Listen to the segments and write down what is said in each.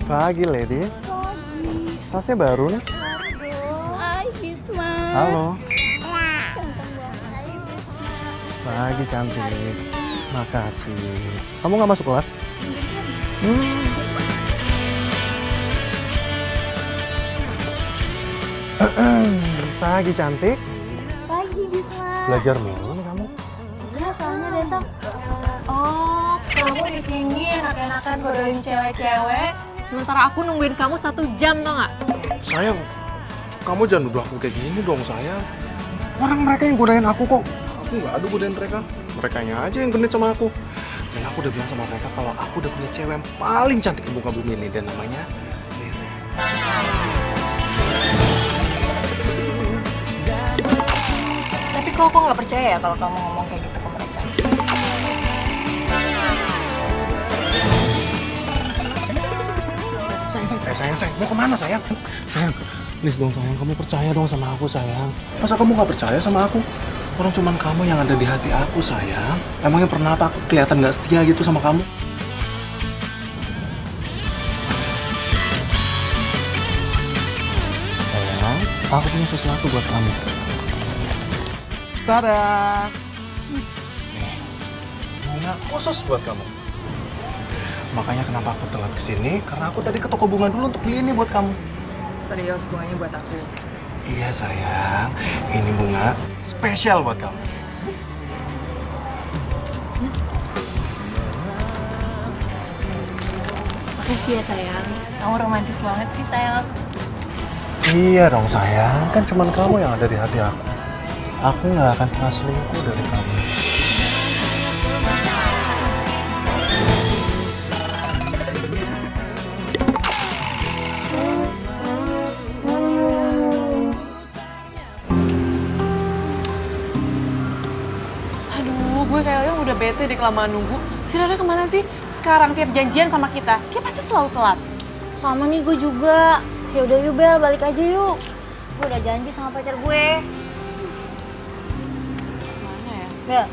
Pagi, ladies. Tasnya baru nih. Hai, Bisma. Halo. Pagi, cantik. Makasih. Kamu nggak masuk kelas? Pagi, cantik. Pagi, Bisma. Belajar mulu nih kamu. Iya, soalnya besok. Oh, kamu di sini enak-enakan godain cewek-cewek. Sementara aku nungguin kamu 1 jam, tau nggak? Sayang, kamu jangan nuduh aku kayak gini dong, sayang. Orang mereka yang godain aku kok. Aku nggak ada godain mereka. Merekanya aja yang genit sama aku. Dan aku udah bilang sama mereka kalau aku udah punya cewek yang paling cantik di muka bumi ini. Dan namanya Rere. Tapi kok aku nggak percaya ya kalau kamu ngomong kayak gitu ke mereka. Sayang, mau kemana sayang? Sayang, please dong sayang, kamu percaya dong sama aku sayang. Masa kamu nggak percaya sama aku? Orang cuman kamu yang ada di hati aku sayang. Emangnya pernah apa aku kelihatan nggak setia gitu sama kamu? Sayang, aku punya sesuatu buat kamu. Tada! Nih, bunga khusus buat kamu. Makanya kenapa aku telat kesini, karena aku tadi ke toko bunga dulu untuk beli ini buat kamu. Serius, bunganya buat aku. Iya sayang, ini bunga spesial buat kamu. Makasih ya, sayang. Kamu romantis banget sih, sayang. Iya dong sayang, kan cuma kamu yang ada di hati aku. Aku nggak akan pernah selingkuh dari kamu. Aduh, gue kayaknya udah bete deh kelamaan nunggu. Si Rara kemana sih? Sekarang tiap janjian sama kita, dia pasti selalu telat. Sama nih gue juga. Ya udah yuk Bel, balik aja yuk. Gue udah janji sama pacar gue. Mana ya? Bel.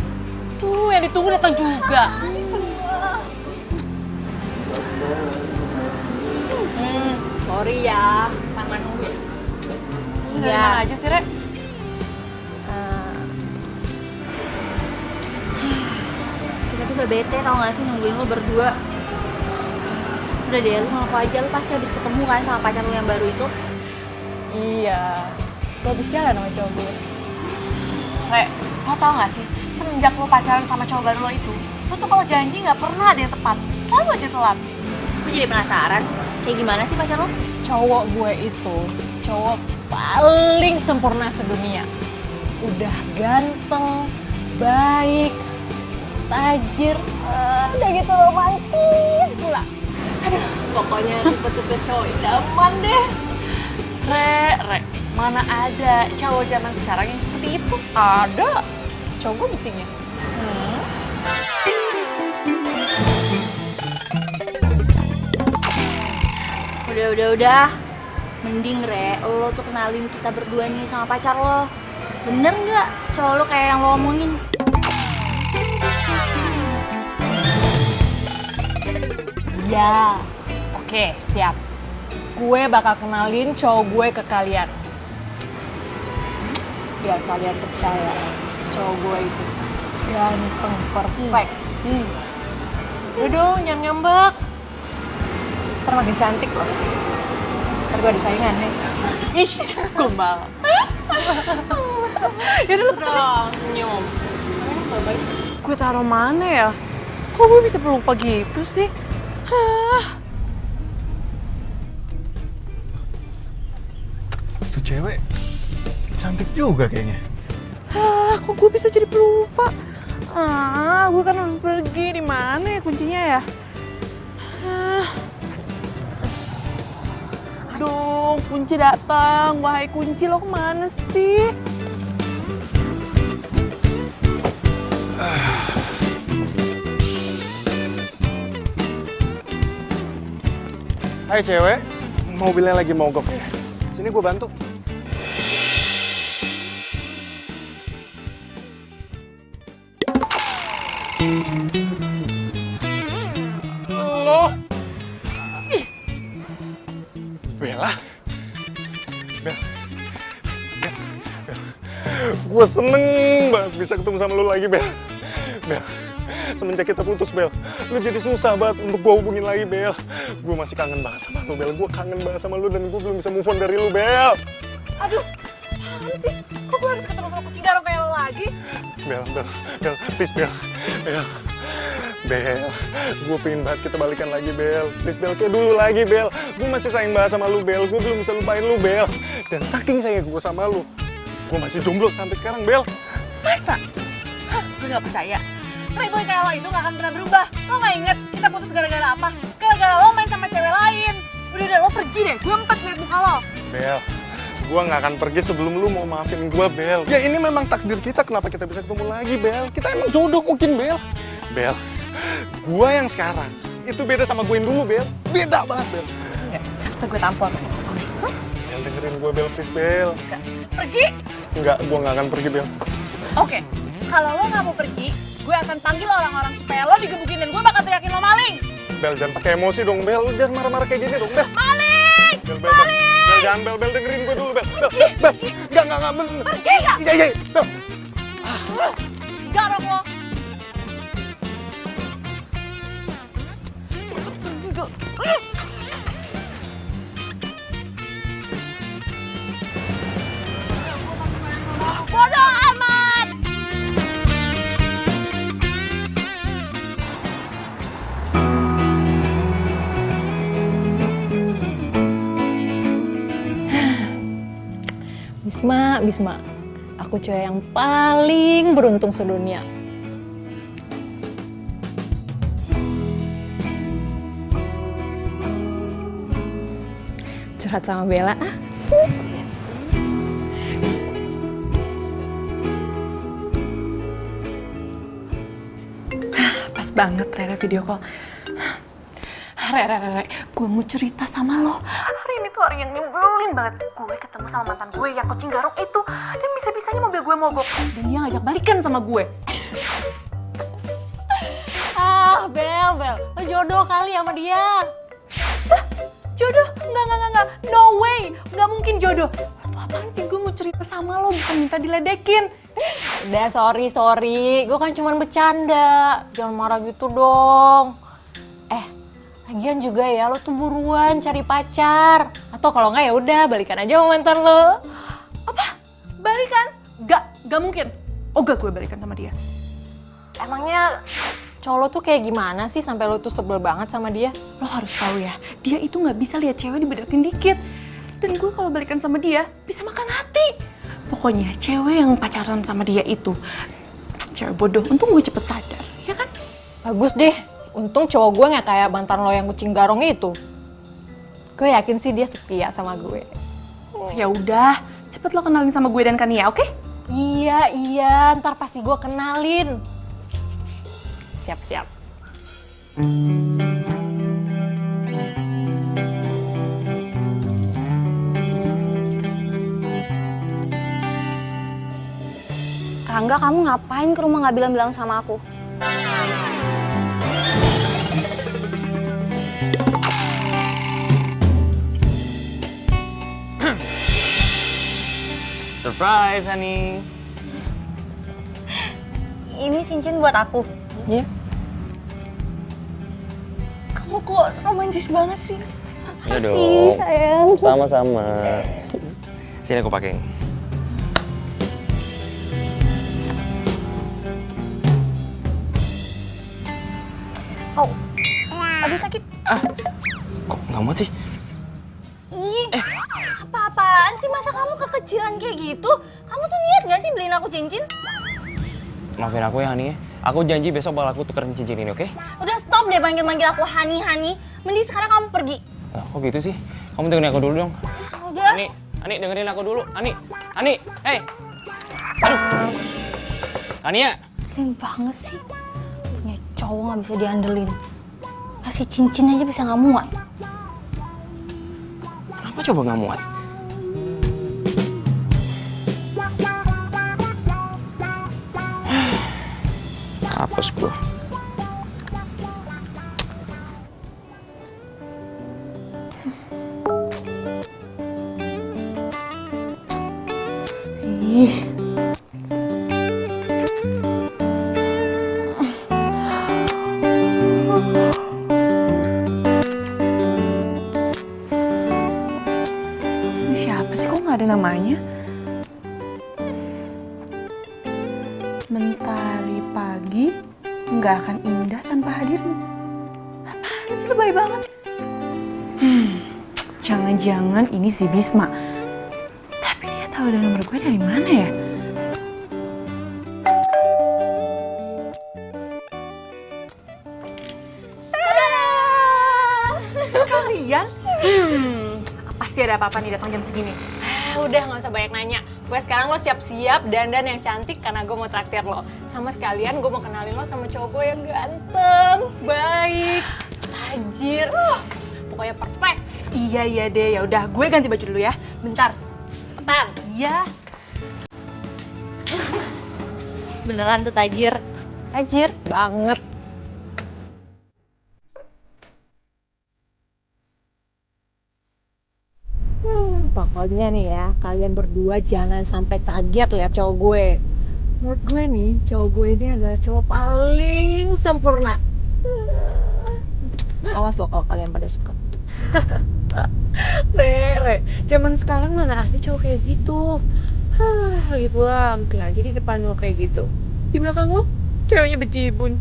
Tuh, yang ditunggu datang juga. Sorry ya, tangan nunggu ya. Dari mana aja sih, Re? Kita tuh udah bete tau gak sih nungguin lo berdua. Udah deh, lu ngaku aja, lu pasti habis ketemu kan sama pacar lu yang baru itu. Iya, gue habis jalan sama cowok gue. Re, lo tau gak sih, semenjak lo pacaran sama cowok baru lo itu, lo tuh kalau janji gak pernah ada yang tepat, selalu aja telat. Gue jadi penasaran, kayak gimana sih pacar lu? Cowok gue itu, cowok paling sempurna sedunia. Udah ganteng, baik, tajir, udah gitu romantis pula. Aduh, pokoknya tipe-tipe cowok idaman deh. Re, mana ada cowok zaman sekarang yang seperti itu? Ada. Cowok gue buktinya. Udah. Mending Re, lo tuh kenalin kita berdua nih sama pacar lo. Bener nggak cowok lo kayak yang lo omongin? Ya, oke, siap. Gue bakal kenalin cowok gue ke kalian. Biar kalian percaya, cowok gue itu ganteng, perfect. Udah dong, jangan ngambek. Ntar makin cantik loh. Ntar gue ada saingan nih. Ih, gombal. Yaudah lu pesen dong, senyum. Gue taruh mana ya? Kok gue bisa pelupa gitu sih? Tuh cewek cantik juga kayaknya. Kok gue bisa jadi pelupa? Gue kan harus pergi. Di mana ya kuncinya ya? Aduh, kunci datang. Wahai kunci, lo kemana sih? Hai cewek, mobilnya lagi mogok ya. Sini gue bantu. Lo Gue seneng banget bisa ketemu sama lu lagi, Bel. Bel, semenjak kita putus, Bel, lu jadi susah banget untuk gue hubungin lagi, Bel. Gue masih kangen banget sama lu, Bel. Gue kangen banget sama lu dan gue belum bisa move on dari lu, Bel. Aduh, apaan sih? Kok gue harus ketemu sama kucing garong kayak lo lagi? Bel, please, Bel. Bel, gue pengen banget kita balikan lagi, Bel. Please, Bel, kayak dulu lagi, Bel. Gue masih sayang banget sama lu, Bel. Gue belum bisa lupain lu, Bel. Dan saking sayang gue sama lu, gue masih jomblo sampai sekarang, Bel. Masa? Hah, gue gak percaya. Playboy kayak lo itu gak akan pernah berubah. Lo gak inget kita putus gara-gara apa? Gara-gara lo main sama cewek lain. Udah, lo pergi deh. Gue empat liat muka lo. Bel, gue gak akan pergi sebelum lu mau maafin gue, Bel. Ya ini memang takdir kita, kenapa kita bisa ketemu lagi, Bel? Kita emang jodoh mungkin, Bel. Bel, gue yang sekarang itu beda sama gue yang dulu, Bel. Beda banget, Bel. Enggak, atau gue tampol pakai tas gue. Bel, dengerin gue, Bel, please, Bel. Enggak. Pergi? Enggak, gue gak akan pergi, Bel. Oke, kalau lo gak mau pergi, gue akan panggil orang-orang supaya lo digebukin dan gue bakal teriakin lo maling. Bel, jangan pakai emosi dong, Bel. Lu jangan marah-marah kayak gini dong, Bel. Maling! Bel, Bel, jangan, Bel, dengerin gue dulu, Bel. Bel, enggak, bener. Pergi gak? Iya, Bel. Garong lo. Bodoh amat! Bisma, aku cewek yang paling beruntung sedunia. Curhat sama Bella ah. Pas banget Rere video call. Rere, gue mau cerita sama lo. Hari ini tuh hari yang nyebelin banget. Gue ketemu sama mantan gue yang kucing garong itu. Dan bisa-bisanya mobil gue mogok. Dan dia ngajak balikan sama gue. Ah, Bel, lo jodoh kali sama dia. Jodoh? Enggak. No way. Enggak mungkin jodoh. Lo apaan sih? Gue mau cerita sama lo, bukan minta diledekin. Udah, sorry. Gue kan cuma bercanda. Jangan marah gitu dong. Lagian juga ya, lo tuh buruan cari pacar. Atau kalau nggak ya udah balikan aja sama mantan lo. Apa? Balikan? Gak mungkin. Oh gak, gue balikan sama dia. Emangnya cowok lo tuh kayak gimana sih sampai lo tuh sebel banget sama dia? Lo harus tahu ya, dia itu nggak bisa lihat cewek dibedakin dikit. Dan gue kalau balikan sama dia, bisa makan hati. Pokoknya cewek yang pacaran sama dia itu cewek bodoh. Untung gue cepet sadar, ya kan? Bagus deh. Untung cowok gue nggak kayak mantan lo yang kucing garong itu. Gue yakin sih dia setia sama gue. Ya udah, cepet lo kenalin sama gue dan Kania, oke? Iya, ntar pasti gue kenalin. Siap. Rangga, kamu ngapain ke rumah nggak bilang-bilang sama aku? Surprise, honey. Ini cincin buat aku. Iya. Kamu kok romantis banget sih? Iya Makasih, dong. sayang. Sama-sama. Sini aku pakein. Oh, aduh sakit. Kok nggak muat sih? Ih, apa-apaan sih? Masa kamu kekecilan kayak gitu? Kamu tuh niat gak sih beliin aku cincin? Maafin aku ya, honey. Aku janji besok bakal aku tukerin cincin ini, oke? Udah stop deh manggil-manggil aku Hani. Mending sekarang kamu pergi. Kok gitu sih? Kamu dengerin aku dulu dong. Udah. Ani dengerin aku dulu. Ani, hey. Aduh. Ania. Slim banget sih. Punya cowok gak bisa diandelin. Kasih cincin aja bisa gak muat. Kenapa coba nggak muat? Hapus gua. Ih, sih, lebay banget. Jangan-jangan ini si Bisma. Tapi dia tahu ada nomor gue dari mana ya? Kalian? Pasti ada apa-apa nih datang jam segini. Udah nggak usah banyak nanya. Gue sekarang lo siap-siap dandan yang cantik karena gue mau traktir lo. Sama sekalian gue mau kenalin lo sama cowok gue yang ganteng, baik, tajir, pokoknya perfect. Iya deh, ya udah gue ganti baju dulu ya. Bentar. Cepetan. Iya. Beneran tuh tajir. Tajir banget. Pokoknya nih ya, kalian berdua jangan sampai kaget lihat cowok gue. Menurut gue nih, cowok gue ini adalah cowok paling sempurna. Awas loh kalau kalian pada suka. Re, zaman sekarang mana ada cowok kayak gitu. Gitu lah, mungkin aja di depan lo kayak gitu. Di belakang lo, ceweknya bejibun.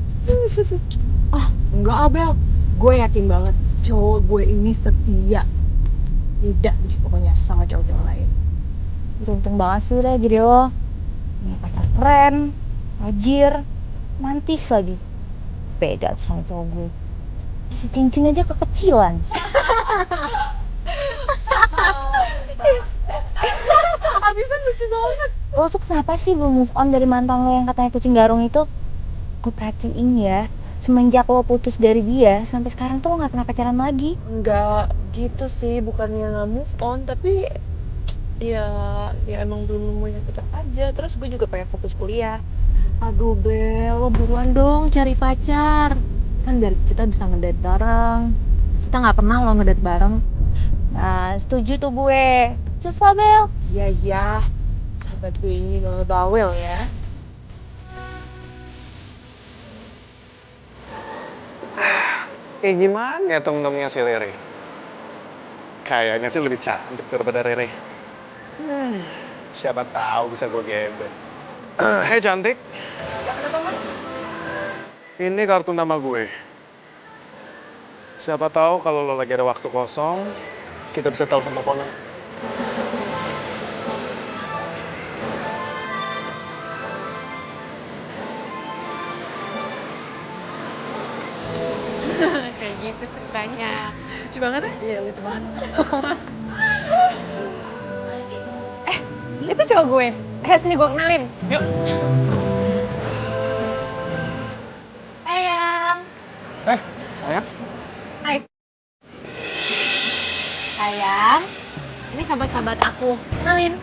Enggak, Abel. Gue yakin banget cowok gue ini setia. Tidak deh pokoknya sama cowok-cowok lain. Beruntung banget sih Re jadi lo. Punya pacar keren, tajir, romantis lagi. Beda tuh sama cowok gue. Si cincin aja kekecilan. Abisan lucu banget. Lo tuh kenapa sih belum move on dari mantan lo yang katanya kucing garung itu? Gue perhatiin ya, semenjak lo putus dari dia, sampai sekarang tuh lo gak pernah pacaran lagi. Enggak gitu sih, bukannya nggak move on, tapi ya emang belum nemu yang cocok aja. Terus gue juga pengen fokus kuliah. Aduh Bel, lo buruan dong cari pacar. Kan biar kita bisa ngedate bareng. Kita nggak pernah lo ngedate bareng. Nah, setuju tuh gue. Cus lah, Bel. Ya, sahabat gue ini gak bawel ya. Kayak gimana ya temen-temennya si Rere? Kayaknya sih lebih cantik daripada Rere. Siapa tahu bisa gue gebet. Hei cantik. Ini kartu nama gue. Siapa tahu kalau lo lagi ada waktu kosong, kita bisa telepon-teleponan. Kayak gitu ceritanya. Lucu banget ya? Iya, lucu banget. Itu cowok gue. Sini gue kenalin. Yuk. Sayang. Sayang. Sayang. Ini sahabat-sahabat aku. Kenalin.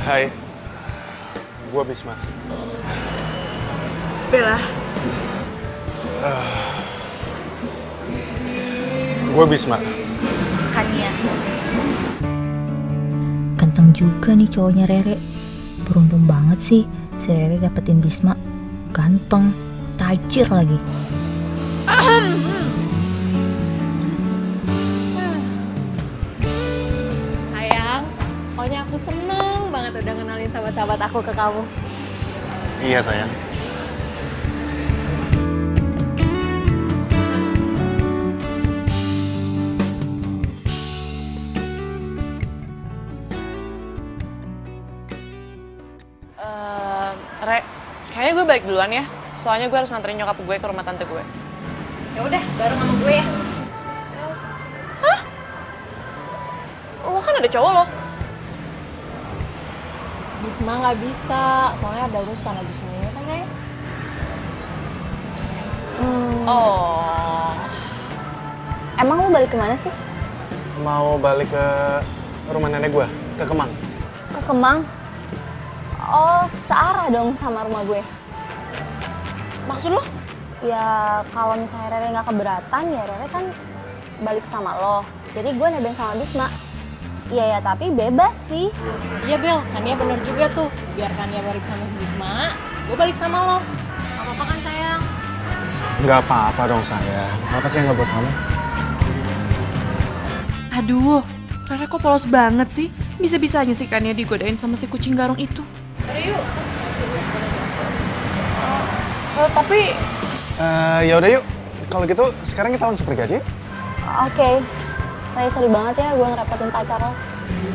Hai. Gue Bisma. Bella. Gue Bisma. Kania. Ganteng juga nih cowoknya Rere. Beruntung banget sih si Rere dapetin Bisma. Ganteng, tajir lagi. Sayang. Pokoknya aku seneng banget udah kenalin sahabat-sahabat aku ke kamu. Iya sayang. Re, kayaknya gue balik duluan ya. Soalnya gue harus nganterin nyokap gue ke rumah tante gue. Ya udah, bareng sama gue ya. Lo kan ada cowok lo. Bisma nggak bisa, soalnya ada urusan abis ini ya kan sayang? Oh. Emang lo balik kemana sih? Mau balik ke rumah nenek gue, ke Kemang. Ke Kemang? Oh, searah dong sama rumah gue. Maksud lo? Ya, kalau misalnya Rere nggak keberatan, ya Rere kan balik sama lo. Jadi gue nebeng sama Bisma. Iya ya, tapi bebas sih. Iya Bel, Kania bener juga tuh. Biar Kania balik sama Bisma, gue balik sama lo. Gak apa-apa kan sayang? Nggak apa-apa dong sayang. Apa sih yang nggak buat kamu? Aduh, Rere kok polos banget sih? Bisa-bisanya sih kan ya digodain sama si kucing garong itu. Tapi Ya udah yuk. Kalau gitu sekarang kita langsung pergi aja. Yuk. Oke. Ray, sorry banget ya gue ngerepotin pacar lo.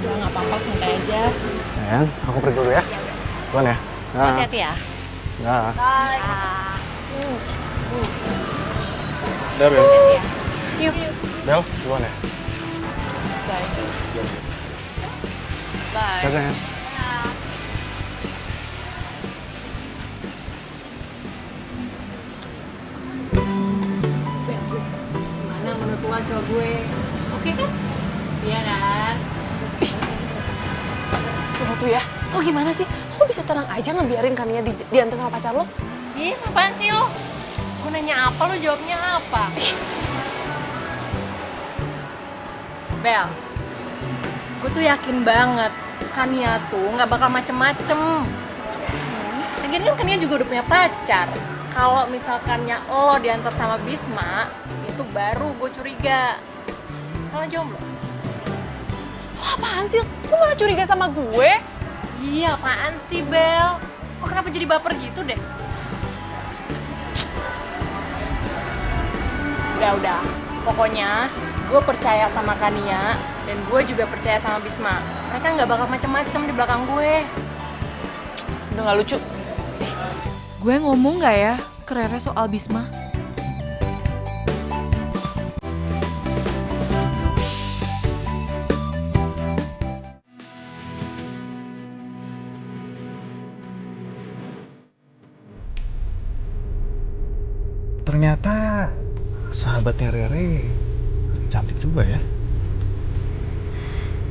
Udah nggak apa-apa, santai aja. Sayang, aku pergi dulu ya. Duluan ya. Nah. Hati-hati ya. Nah. Bye. Udah, Bel. See you. Bel, duluan ya. Bye. Bye, Bye. sayang. Gimana menurut lo cowok gue? Oke kan? Setia kan? lo tuh ya, lo gimana sih? Lo bisa tenang aja ngebiarin Kania diantar sama pacar lo? Ih, apaan sih lo? Gue nanya apa, lo jawabnya apa? Bel, gue tuh yakin banget Kania tuh nggak bakal macem-macem. Lagian kan Kania juga udah punya pacar. Kalau misalkannya lo diantar sama Bisma, itu baru gue curiga. Kalau jomblo? Lo apaan sih? Lo malah curiga sama gue? Iya, apaan sih Bel? Kok kenapa jadi baper gitu deh? Udah. Pokoknya gue percaya sama Kania dan gue juga percaya sama Bisma. Mereka nggak bakal macem-macem di belakang gue. Udah gak lucu. Gue ngomong gak ya ke Rere soal Bisma? Ternyata sahabatnya Rere cantik juga ya.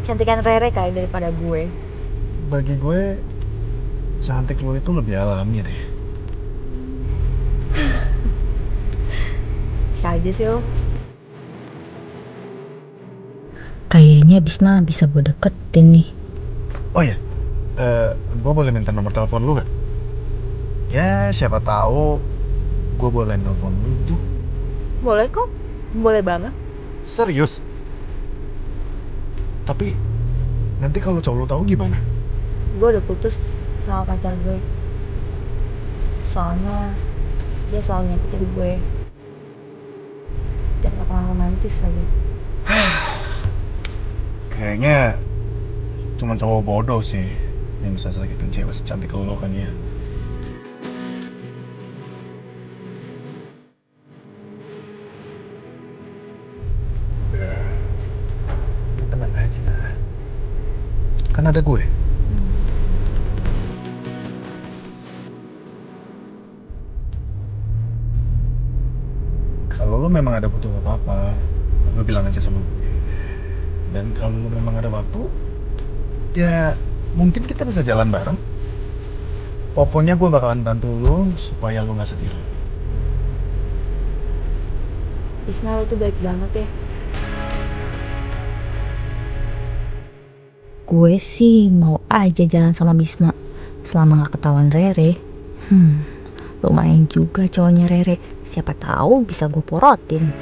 Cantikan Rere kali daripada gue. Bagi gue, cantik lo itu lebih alami deh. Bisa aja sih lo. Kayaknya Bisma bisa gue deketin nih. Oh ya, gue boleh minta nomor telepon lu gak? Ya, siapa tahu gue boleh nelfon lu tuh. Boleh kok. Boleh banget. Serius? Tapi nanti kalau cowok lu tahu gimana? Gue udah putus sama pacar gue. Soalnya dia selalu nyakitin gue. Dan gak pernah romantis lagi. Kayaknya cuma cowok bodoh sih yang bisa sakitin cewek secantik lo kan ya. Udah, lu tenang aja. Kan ada gue. Kalau lo memang ada butuh apa-apa, lo bilang aja sama gue. Dan kalau lo memang ada waktu, ya mungkin kita bisa jalan bareng. Pokoknya gue bakalan bantu lo supaya lo gak sedih. Bisma lo tuh baik banget ya. Gue sih mau aja jalan sama Bisma selama gak ketahuan Rere. Lumayan juga cowoknya Rere. Siapa tahu bisa gue porotin.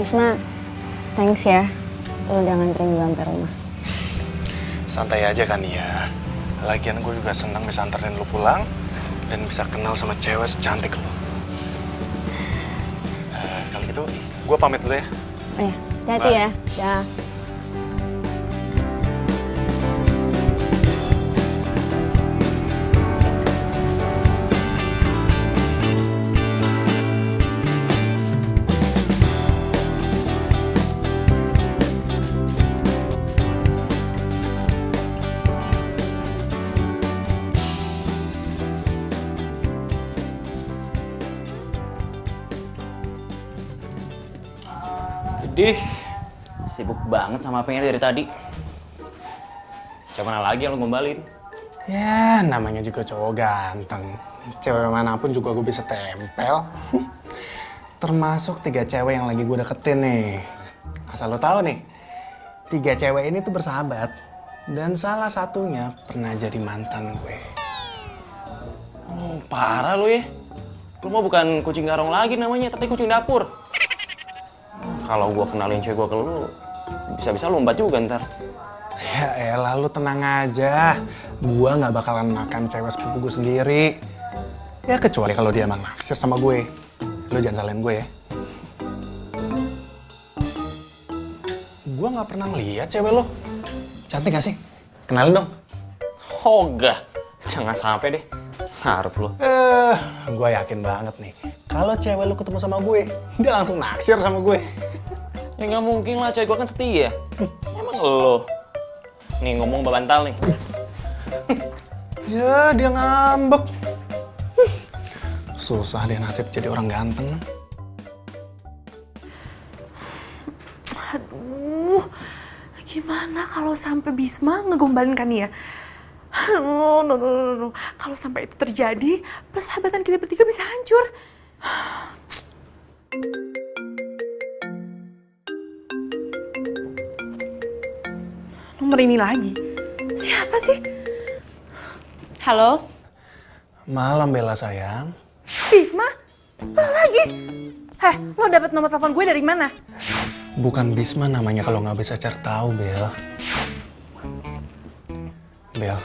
Bisma, thanks ya. Lo udah nganterin gue sampai rumah. Santai aja kan ya. Lagian gue juga senang bisa anterin lo pulang dan bisa kenal sama cewek secantik lo. Kalau gitu, gue pamit dulu ya. Oh ya, hati-hati ya. Dah. Jadi sibuk banget sama apanya dari tadi. Coba mana lagi yang lu gombalin? Ya, namanya juga cowok ganteng. cewek manapun juga gue bisa tempel. Termasuk 3 cewek yang lagi gue deketin nih. Asal lo tahu nih, 3 cewek ini tuh bersahabat. Dan salah satunya pernah jadi mantan gue. Oh, parah lu ya. Lu mah bukan kucing garong lagi namanya, tapi kucing dapur. Kalau gua kenalin cewek gua ke lu, bisa-bisa lombat juga ntar. Ya elah, lu tenang aja. Gua nggak bakalan makan cewek sepupu gue sendiri. Ya kecuali kalau dia emang naksir sama gue. Lu jangan salahin gue ya. Gua nggak pernah ngeliat cewek lo. Cantik gak sih? Kenalin dong. Hoga, jangan sampai deh. Harap lu. Gue yakin banget nih. Kalau cewek lu ketemu sama gue, dia langsung naksir sama gue. Ya nggak mungkin lah, cewek gua kan setia. Emang lo. Nih ngomong babantal nih. Ya, dia ngambek. Susah deh nasib jadi orang ganteng. Aduh, gimana kalau sampai Bisma ngegombalin Kania? Aduh, no. Kalau sampai itu terjadi, persahabatan kita bertiga bisa hancur. Nomor ini lagi. Siapa sih? Halo? Malam Bella sayang. Bisma? Lo lagi? Lo dapet nomor telepon gue dari mana? Bukan Bisma namanya kalau nggak bisa cari tahu, Bel. Bel,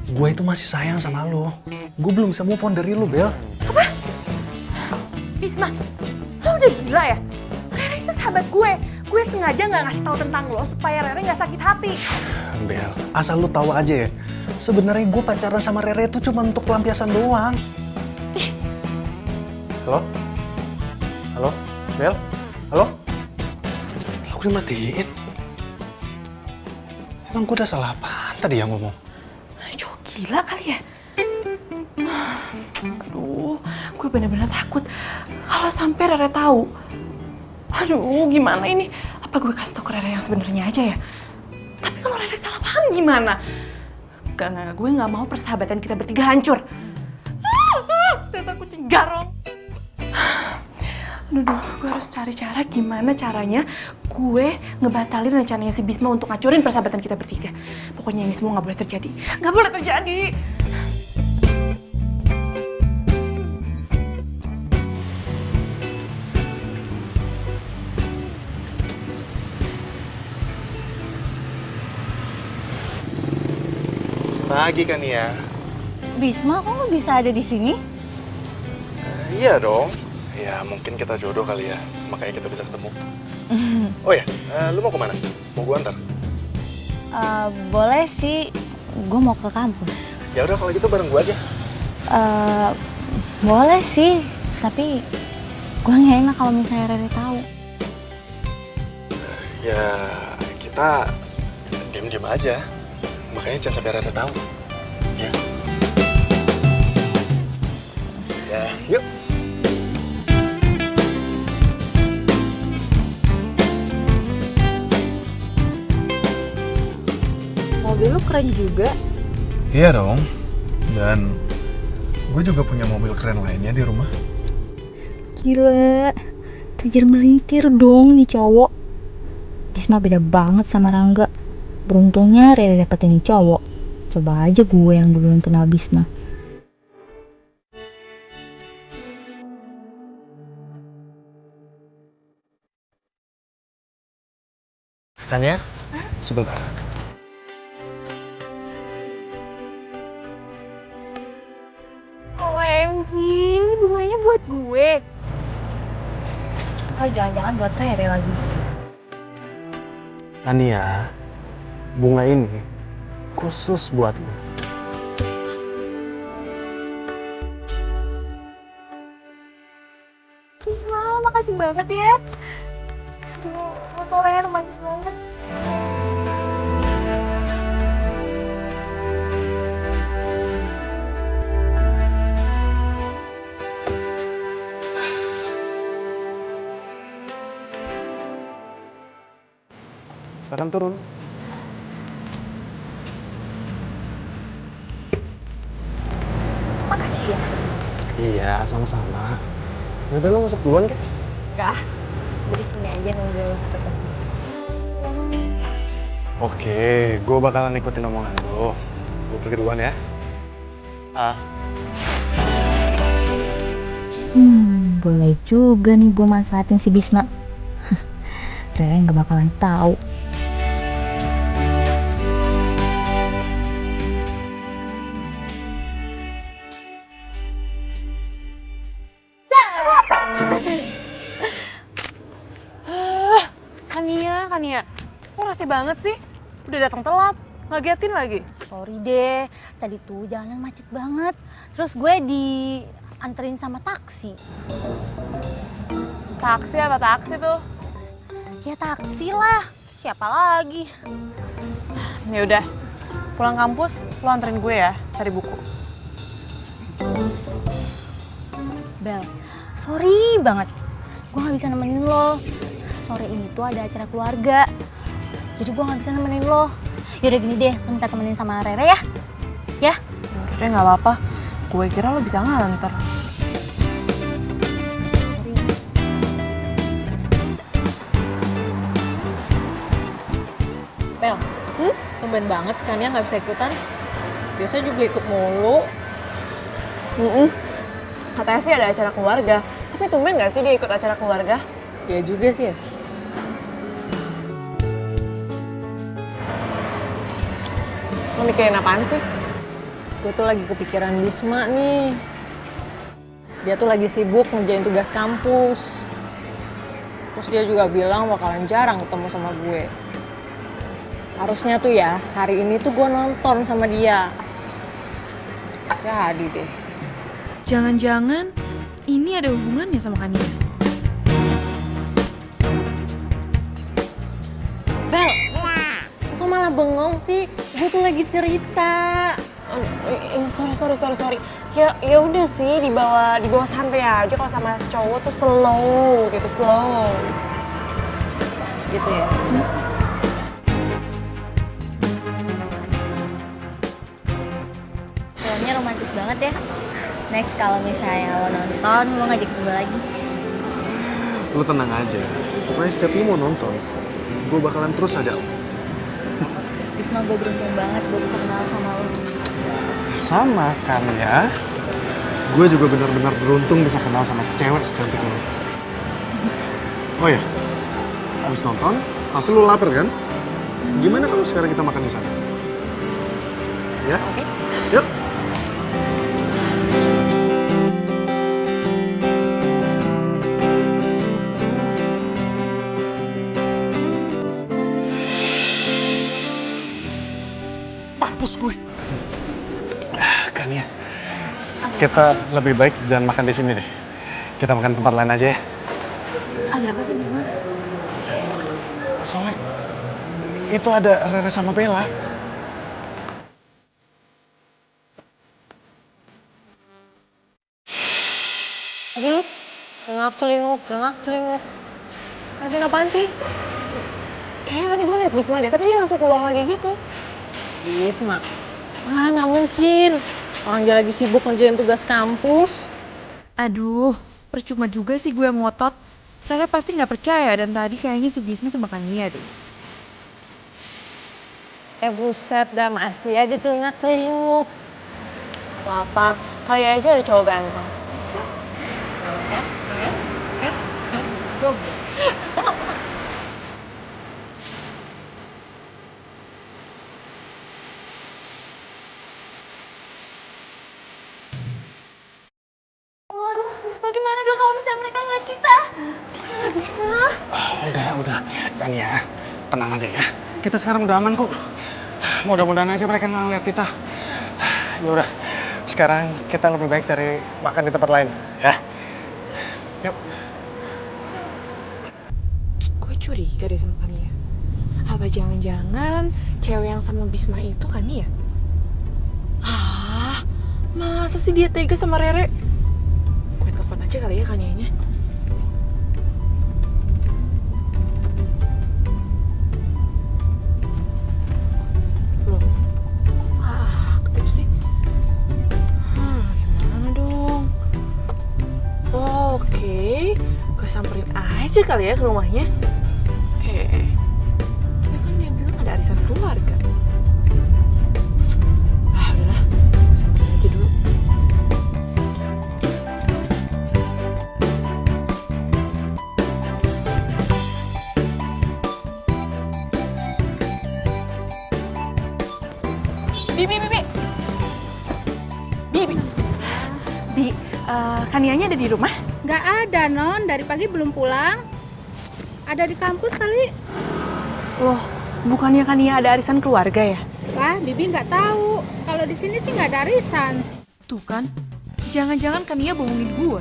gue itu masih sayang sama lo. Gue belum bisa move on dari lo, Bel. Apa? Bisma, lo udah gila ya? Rere itu sahabat gue. Gue sengaja nggak ngasih tahu tentang lo supaya Rere nggak sakit hati. Bel, asal lo tahu aja ya. Sebenarnya gue pacaran sama Rere itu cuma untuk pelampiasan doang. Halo? Halo? Bel? Halo? Aku dimatiin. Emang gue udah salah apaan tadi yang ngomong? Cowok gila kali ya? Aduh, gue bener-bener takut kalau sampai Rere tahu. Aduh, gimana ini? Apa gue kasih tau ke Rere yang sebenarnya aja ya? Tapi kalau Rere salah paham gimana? Gak, gue gak mau persahabatan kita bertiga hancur. Dasar kucing garong. Aduh, gue harus cari cara gimana caranya gue ngebatalin rencananya si Bisma untuk ngancurin persahabatan kita bertiga. Pokoknya ini semua gak boleh terjadi. Gak boleh terjadi! Pagi kan ya? Bisma, kok lo bisa ada di sini? Iya dong. Ya mungkin kita jodoh kali ya, makanya kita bisa ketemu. Oh ya, lu mau kemana? Mau gua antar? Boleh sih, gue mau ke kampus. Ya udah kalau gitu bareng gua aja. Boleh sih, tapi gue nggak enak kalau misalnya Rere tahu. Ya kita diem-diem aja, makanya jangan sampai Rere tahu. Ya. Ya, yuk. Mobil lu keren juga. Iya dong. Dan gue juga punya mobil keren lainnya di rumah. Gila, kejar melintir dong nih cowok. Bisma beda banget sama Rangga. Beruntungnya Rere dapetin nih cowok. Coba aja gue yang duluan kenal Bisma. Kan ya? Sebentar. OMG, ini bunganya buat gue. Oh, jangan-jangan buat Rere lagi. Tania, bunga ini khusus buat lo. Bisma, makasih banget ya. Tuh, motornya romantis banget. Sekarang turun. Makasih ya. Iya, sama-sama. Udah lo masuk duluan kan? Kak, dari sini aja nunggu sampai ketemu. Oke, gue bakalan ikutin omongan lo. Gue pergi duluan ya. Boleh juga nih gue manfaatin si Bisma. Rere nggak bakalan tahu. Kania. Kok rasih banget sih? Udah datang telat, ngagetin lagi. Sorry deh, tadi tuh jalanan macet banget. Terus gue dianterin sama taksi. Taksi apa taksi tuh? Ya taksi lah, siapa lagi? Ya udah, pulang kampus lo anterin gue ya, cari buku. Bel, sorry banget. Gue gak bisa nemenin lo. Sore ini tuh ada acara keluarga. Jadi gue gak bisa nemenin lo. Yaudah gini deh, lo minta temenin sama Rere ya. Ya? Udah nggak apa-apa, gue kira lo bisa nganter. Bel, tumben banget sih Kania nggak bisa ikutan. Biasanya juga ikut mulu. Katanya sih ada acara keluarga, tapi tumben nggak sih dia ikut acara keluarga? Ya juga sih ya. Lo mikirin apaan sih? Gue tuh lagi kepikiran Bisma nih. Dia tuh lagi sibuk ngerjain tugas kampus. Terus dia juga bilang bakalan jarang ketemu sama gue. Harusnya tuh ya, hari ini tuh gue nonton sama dia. Jadi deh. Jangan-jangan ini ada hubungannya sama Kania? Bel, kok malah bengong sih? Gue tuh lagi cerita. Sorry. Ya udah sih, dibawa santai aja. Kalau sama cowok tuh slow. Gitu ya. Filmnya romantis banget ya. Next kalau misalnya lo nonton, lo ngajak gue lagi. Lo tenang aja. Pokoknya setiap lo mau nonton, gue bakalan terus aja. Bisma, gue beruntung banget gue bisa kenal sama lo. Sama kan ya. Gue juga benar-benar beruntung bisa kenal sama cewek secantik lo. Oh ya, abis nonton, pasti lo lapar kan? Gimana kalau sekarang kita makan di sana? Ya? Oke. Yuk. Mampus gue. Kan ya. Kita lebih baik jangan makan di sini deh. Kita makan tempat lain aja ya. Ada apa sih Bisma? Soalnya itu ada Rere sama Bella. Celinguk. Ngasihin apaan sih? Kayaknya tadi gue liat Bisma deh, tapi dia langsung keluar lagi gitu. Bisma. Wah, nggak mungkin. Orang dia lagi sibuk ngerjain tugas kampus. Aduh, percuma juga sih gue ngotot. Rara pasti nggak percaya dan tadi kayaknya si Bisma sama Kania deh. Buset dah, masih aja celinguk. Apa? Kali aja ada cowok ganteng. Bagaimana dong kalau misalnya mereka ngeliat kita? Udah. Dan ya, tenang aja ya. Kita sekarang udah aman kok. Mudah-mudahan aja mereka nggak ngeliat kita. Ya udah, sekarang kita lebih baik cari makan di tempat lain, ya. Yuk. Gue curiga deh sama Kania. Apa jangan-jangan cewek yang sama Bisma itu Kania? Ah, masa sih dia tega sama Rere? Gue telepon aja kali ya Kanianya. Loh, kok gak aktif sih? Gimana dong? samperin aja kali ya ke rumahnya. Tapi kan dia bilang ada arisan keluarga. Ah udahlah, samperin aja dulu. Bi, Kanianya ada di rumah? Nggak ada, Non. Dari pagi belum pulang. Ada di kampus kali. Loh, bukannya Kania ada arisan keluarga ya? Wah, Bibi nggak tahu. Kalau di sini sih nggak ada arisan. Tuh kan, jangan-jangan Kania bohongin gue.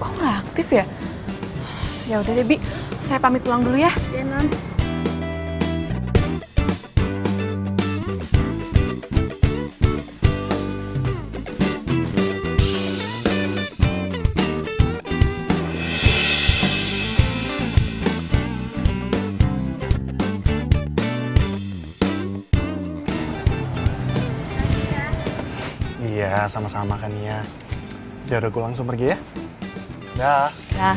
Kok nggak aktif ya? Ya udah deh, Bi. Saya pamit pulang dulu ya. Ya, Non. Iya, sama-sama kan ya. Ya udah gue langsung pergi ya. Dah. Dah.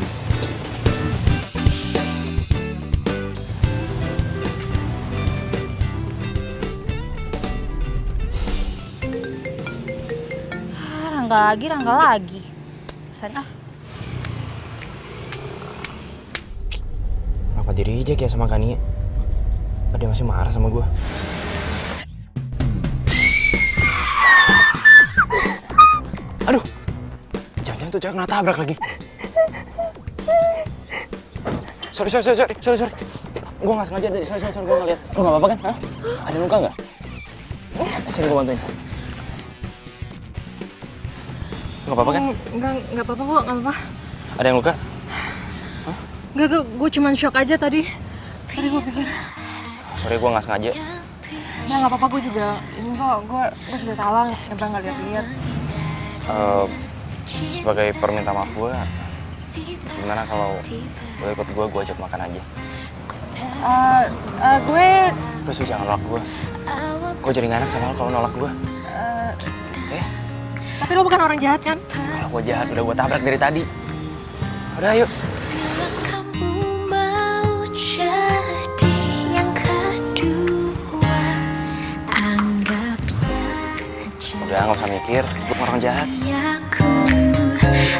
Rangga lagi. Sen ah. Kenapa di reject ya sama Kania? Apa dia masih marah sama gue? Aduh, jangan-jangan tuh cewek kena tabrak lagi. Sorry. Gue nggak sengaja tadi. Sorry, gue nggak lihat. Lo nggak apa-apa kan? Hah? Ada luka nggak? Sini gue bantuin. Nggak apa-apa kan? Nggak apa-apa kok, nggak apa-apa. Ada yang luka? Nggak, gue cuman shock aja tadi. Tadi gue pikir. Sorry, gue nggak sengaja. Ya nggak apa-apa, gue juga. Ini kok, gue juga salah. Nyebrang nggak lihat-lihat. Sebagai perminta maaf gue, gimana kalau lo ikut gue ajak makan aja? Gue Please, lu jangan nolak gue. Gue jadi nggak enak sama lo kalau nolak gue. tapi lo bukan orang jahat kan? Kalau gue jahat, udah gue tabrak dari tadi. Udah, ayo. Kamu mau jadi yang kedua, anggap saja Udah, nggak usah mikir. Gue orang jahat.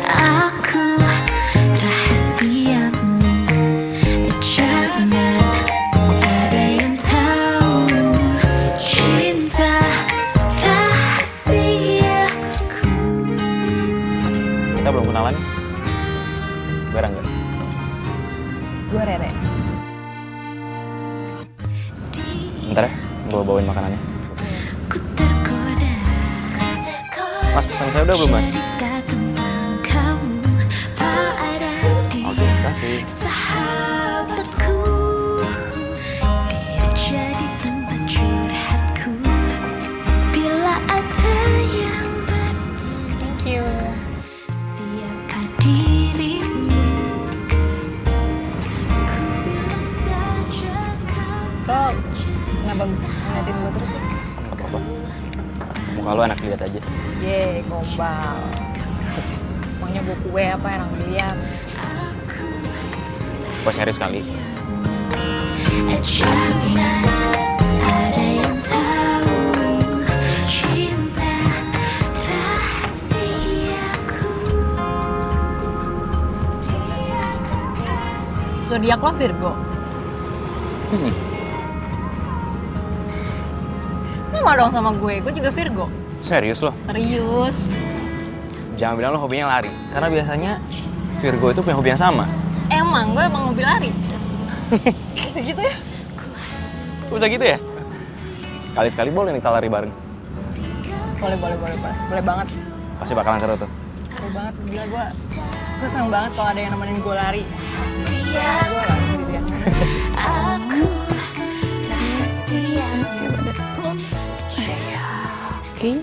aku rahasiamu. Jangan ada yang tahu cinta rahasiaku. Kita belum kenalan. Gue Rangga. Gue Rere. Bentar ya, gue bawain makanannya. Ku tergoda. Mas, pesan saya udah belum, Mas? Oke, kasih. Sahabatku, dia jadi tempat curhatku. Bila ada yang bertanya, Thank you. siapa dirimu? Ku bilang saja kau. Lo kenapa ngeliatin gue terus sih? Gak apa-apa. Muka lo enak dilihat aja. Ye, gombal. Maunya gue kue apa yang dilihat? Gue serius kali. Jangan ada yang tahu cinta rahasiaku. Zodiak lo Virgo. Sama dong sama gue juga Virgo. Serius lo? Serius. Jangan bilang lo hobinya lari. Karena biasanya Virgo itu punya hobi yang sama. Emang gue emang hobi lari. Bisa gitu ya? Bisa gitu ya? Sekali-sekali boleh nih kita lari bareng. Boleh banget. Pasti bakalan seru tuh. Seru banget, gila gue seneng banget kalau ada yang nemenin gue lari. Gue lari sendirian. Aku rahasiamu. Oke.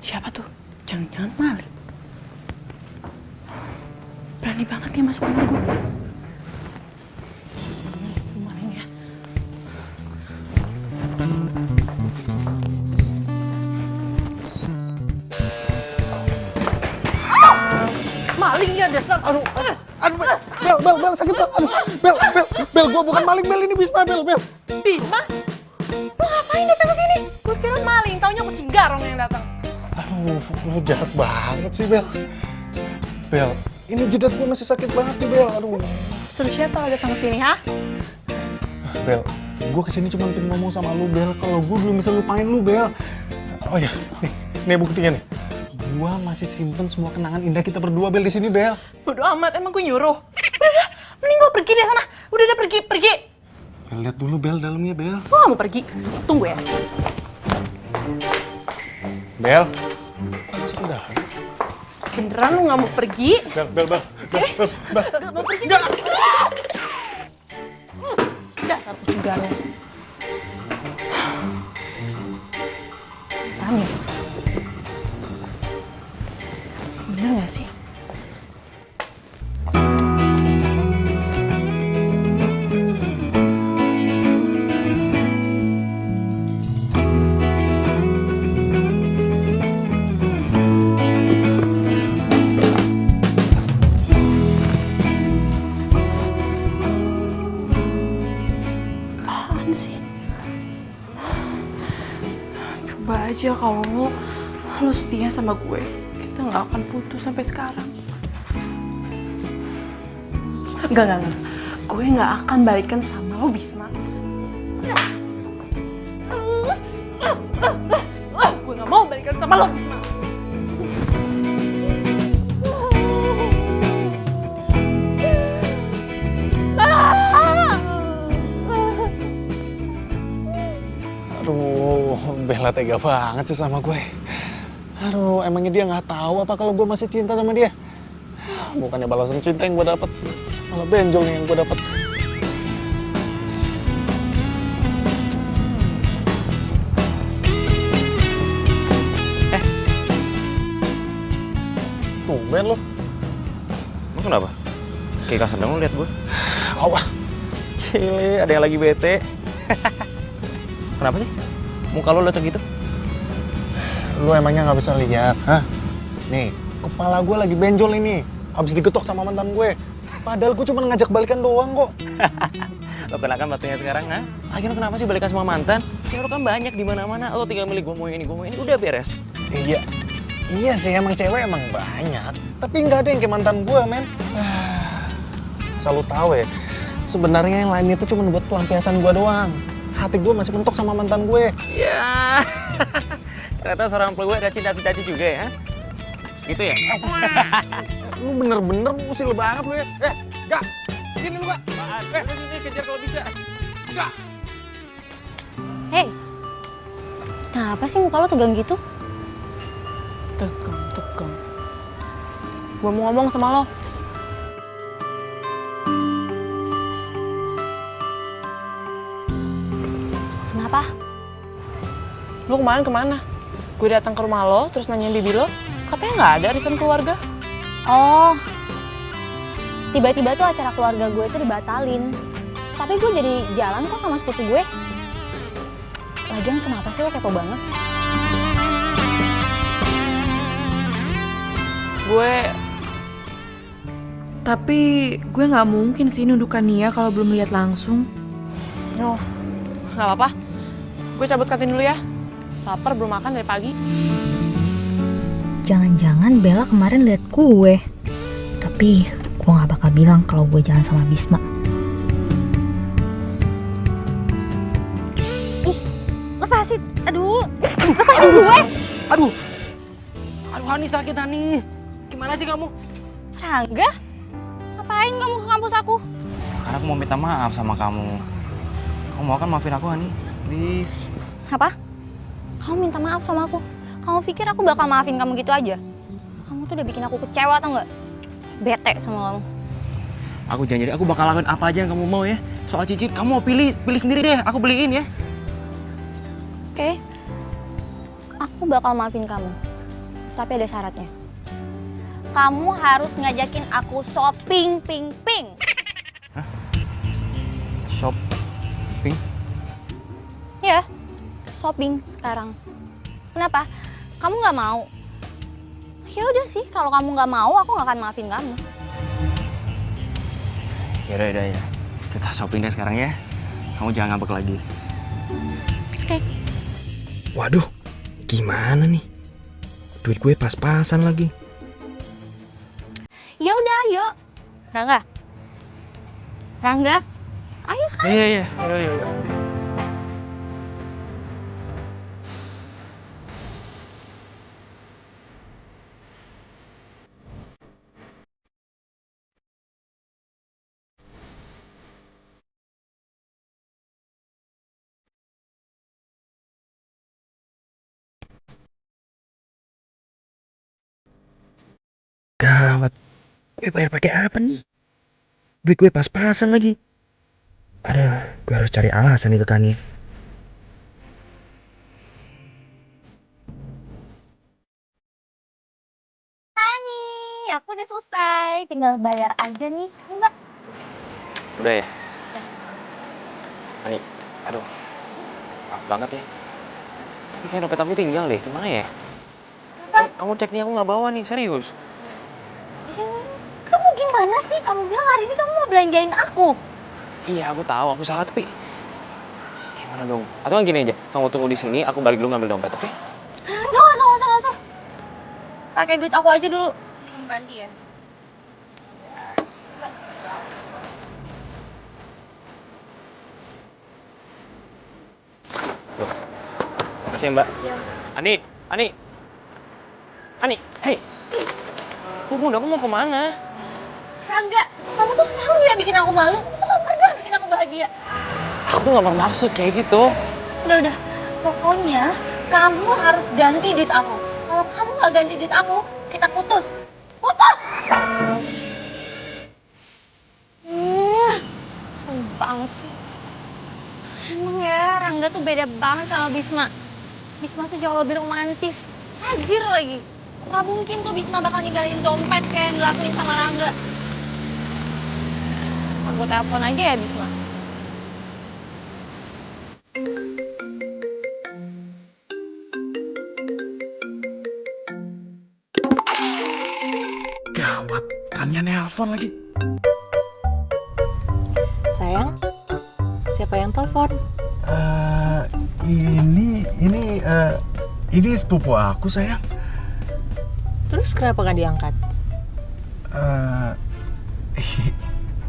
Siapa tuh? Jangan-jangan Malik. Berani banget dia masuk rumah gue. Rumah ini ya. maling ya dasar. Aduh, Bel, sakit banget. Aduh, Bel, gua bukan maling, Bel, ini Bisma, Bel. Bisma? Lu ngapain datang ke sini? Gue kira maling, taunya kucing garong yang datang. Aduh, lu jahat banget sih, Bel. Bel, ini jidat gua masih sakit banget nih, Bel. Aduh. Suruh siapa lo datang ke sini, ha? Bel, gua kesini cuma pengen ngomong sama lu, Bel. Kalau gua belum bisa lupain lu, Bel. Oh ya, nih buktinya nih. Gua masih simpen semua kenangan indah kita berdua, Bel, di sini, Bel. Bodo amat, emang gue nyuruh. Udah, mending lo pergi deh sana. Udah pergi. Bel, lihat dulu, Bel, dalamnya, Bel. Gue gak mau pergi. Tunggu ya. Bel. Sudah. Beneran lu gak mau pergi? Bel. Gak mau pergi? Dasar kucing garong. Paham ya? Bener gak sih? Apaan sih? Coba aja kalau lo setia sama gue, kita nggak akan putus sampai sekarang. Enggak. Gue nggak akan balikan sama lo, Bisma. Gue nggak mau balikan sama lo, Bisma. Aduh, Bella tega banget sih sama gue. Aduh, emangnya dia nggak tahu apa kalau gue masih cinta sama dia? Bukannya balasan cinta yang gue dapet, malah benjol nih yang gue dapet. Tumben lo. Lu kenapa? Kayak kasar dong lu liat gue. Awah. Cile, ada yang lagi bete. Kenapa sih? Muka lu lecek gitu? Lu emangnya nggak bisa lihat, hah? Nih, kepala gue lagi benjol ini. Abis digetok sama mantan gue. Padahal gue cuma ngajak balikan doang kok. Lo kenakan batunya sekarang, ha? Lagi lo kenapa sih balikan sama mantan? Cewek lo kan banyak di mana-mana. Lo tinggal milih gue mau ini, udah beres. Iya sih, emang cewek emang banyak. Tapi nggak ada yang kayak mantan gue, men. Asal lu tahu ya, sebenarnya yang lain itu cuma buat pelampiasan gue doang. Hati gue masih mentok sama mantan gue. Ya, ternyata seorang peluit ada cinta-cinta juga ya? Gitu ya? Lu bener-bener usil banget lu ya. Gak, sini lu gak. Ini kejar kalau bisa. Gak. Hei, kenapa sih muka lo tegang gitu? Tegang. Gue mau ngomong sama lo. Kenapa? Lo kemarin kemana? Gue datang ke rumah lo, terus nanyain bibi lo. Katanya nggak ada arisan keluarga. Oh, tiba-tiba tuh acara keluarga gue tuh dibatalin. Tapi gue jadi jalan kok sama sepupu gue. Lagian kenapa sih lo kepo banget? Tapi gue nggak mungkin sih nundukan Nia kalau belum lihat langsung. Oh, nggak apa-apa. Gue cabut kantin dulu ya. Lapar belum makan dari pagi. Jangan-jangan Bella kemarin lihat gue. Tapi gue gak bakal bilang kalau gue jalan sama Bisma. Ih, lepasin. Aduh, lepasin gue. Aduh, Hani sakit, Hani. Gimana sih kamu? Rangga, ngapain kamu ke kampus aku? Karena aku mau minta maaf sama kamu. Kamu mau kan maafin aku, Hani? Please. Apa? Kamu minta maaf sama aku? Kamu pikir aku bakal maafin kamu gitu aja? Kamu tuh udah bikin aku kecewa, tau nggak? Bete sama kamu. Aku janji, aku bakal lakuin apa aja yang kamu mau ya. Soal cicit, kamu mau pilih sendiri deh. Aku beliin ya. Oke. Aku bakal maafin kamu. Tapi ada syaratnya. Kamu harus ngajakin aku shopping, ping. Shopping? Ya, shopping sekarang. Kenapa? Kamu nggak mau? Ya udah sih, kalau kamu nggak mau, aku nggak akan maafin kamu. Yaudah, ya. Kita shopping deh sekarang ya. Kamu jangan ngambek lagi. Oke. Waduh, gimana nih? Duit gue pas-pasan lagi. Ya udah, ayo. Rangga, ayo sekarang. Iya. Gawat. Gue bayar pakai apa nih? Duit gue pas-pasan lagi. Aduh, gue harus cari alasan nih ke Kani. Kani, aku udah selesai. Tinggal bayar aja nih. Mbak. Udah ya? Ani, aduh. Maaf banget ya. Tapi kayak dompet aku tinggal deh. Gimana ya? Kamu cek nih, aku nggak bawa nih, serius. Kamu gimana sih? Kamu bilang hari ini kamu mau belanjain aku. Iya, aku tahu, aku salah, tapi gimana dong? Atau gini aja, kamu tunggu di sini, aku balik dulu ngambil dompet, oke? Nggak usah. Pakai duit aku aja dulu. Kamu ganti ya. Makasih ya, Mbak. Ani, hei. Bunda, kamu mau kemana? Rangga, kamu tuh selalu ya bikin aku malu. Kamu tuh gak pernah bikin aku bahagia. Aku nggak bermaksud kayak gitu. Udah. Pokoknya kamu harus ganti duit aku. Kalau kamu gak ganti duit aku, kita putus. Putus! Sumpah sih. Emang ya, Rangga tuh beda banget sama Bisma. Bisma tuh jauh lebih romantis. Tajir lagi. Gak mungkin tuh Bisma bakal ninggalin dompet kayak yang dilakuin sama Rangga. Aku telepon aja ya Bisma. Gawat, Tania nelpon lagi. Sayang, siapa yang telepon? Ini sepupu aku, sayang. Terus kenapa nggak diangkat?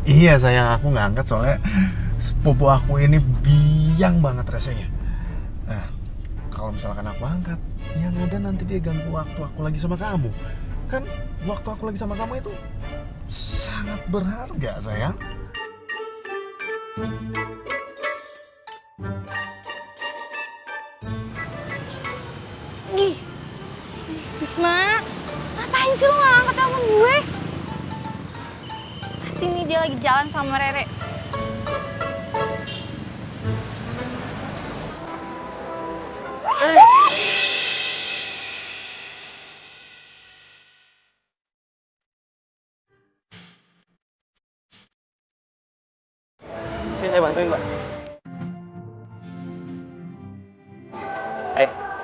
Iya, sayang, aku nggak angkat soalnya sepupu aku ini biang banget rasanya. Nah, kalau misalkan aku angkat, yang ada nanti dia ganggu waktu aku lagi sama kamu. Kan waktu aku lagi sama kamu itu sangat berharga, sayang. Bisma, ngapain sih lo gak angkat telepon gue? Pasti nih dia lagi jalan sama Rere. Sini saya bantuin, Mbak.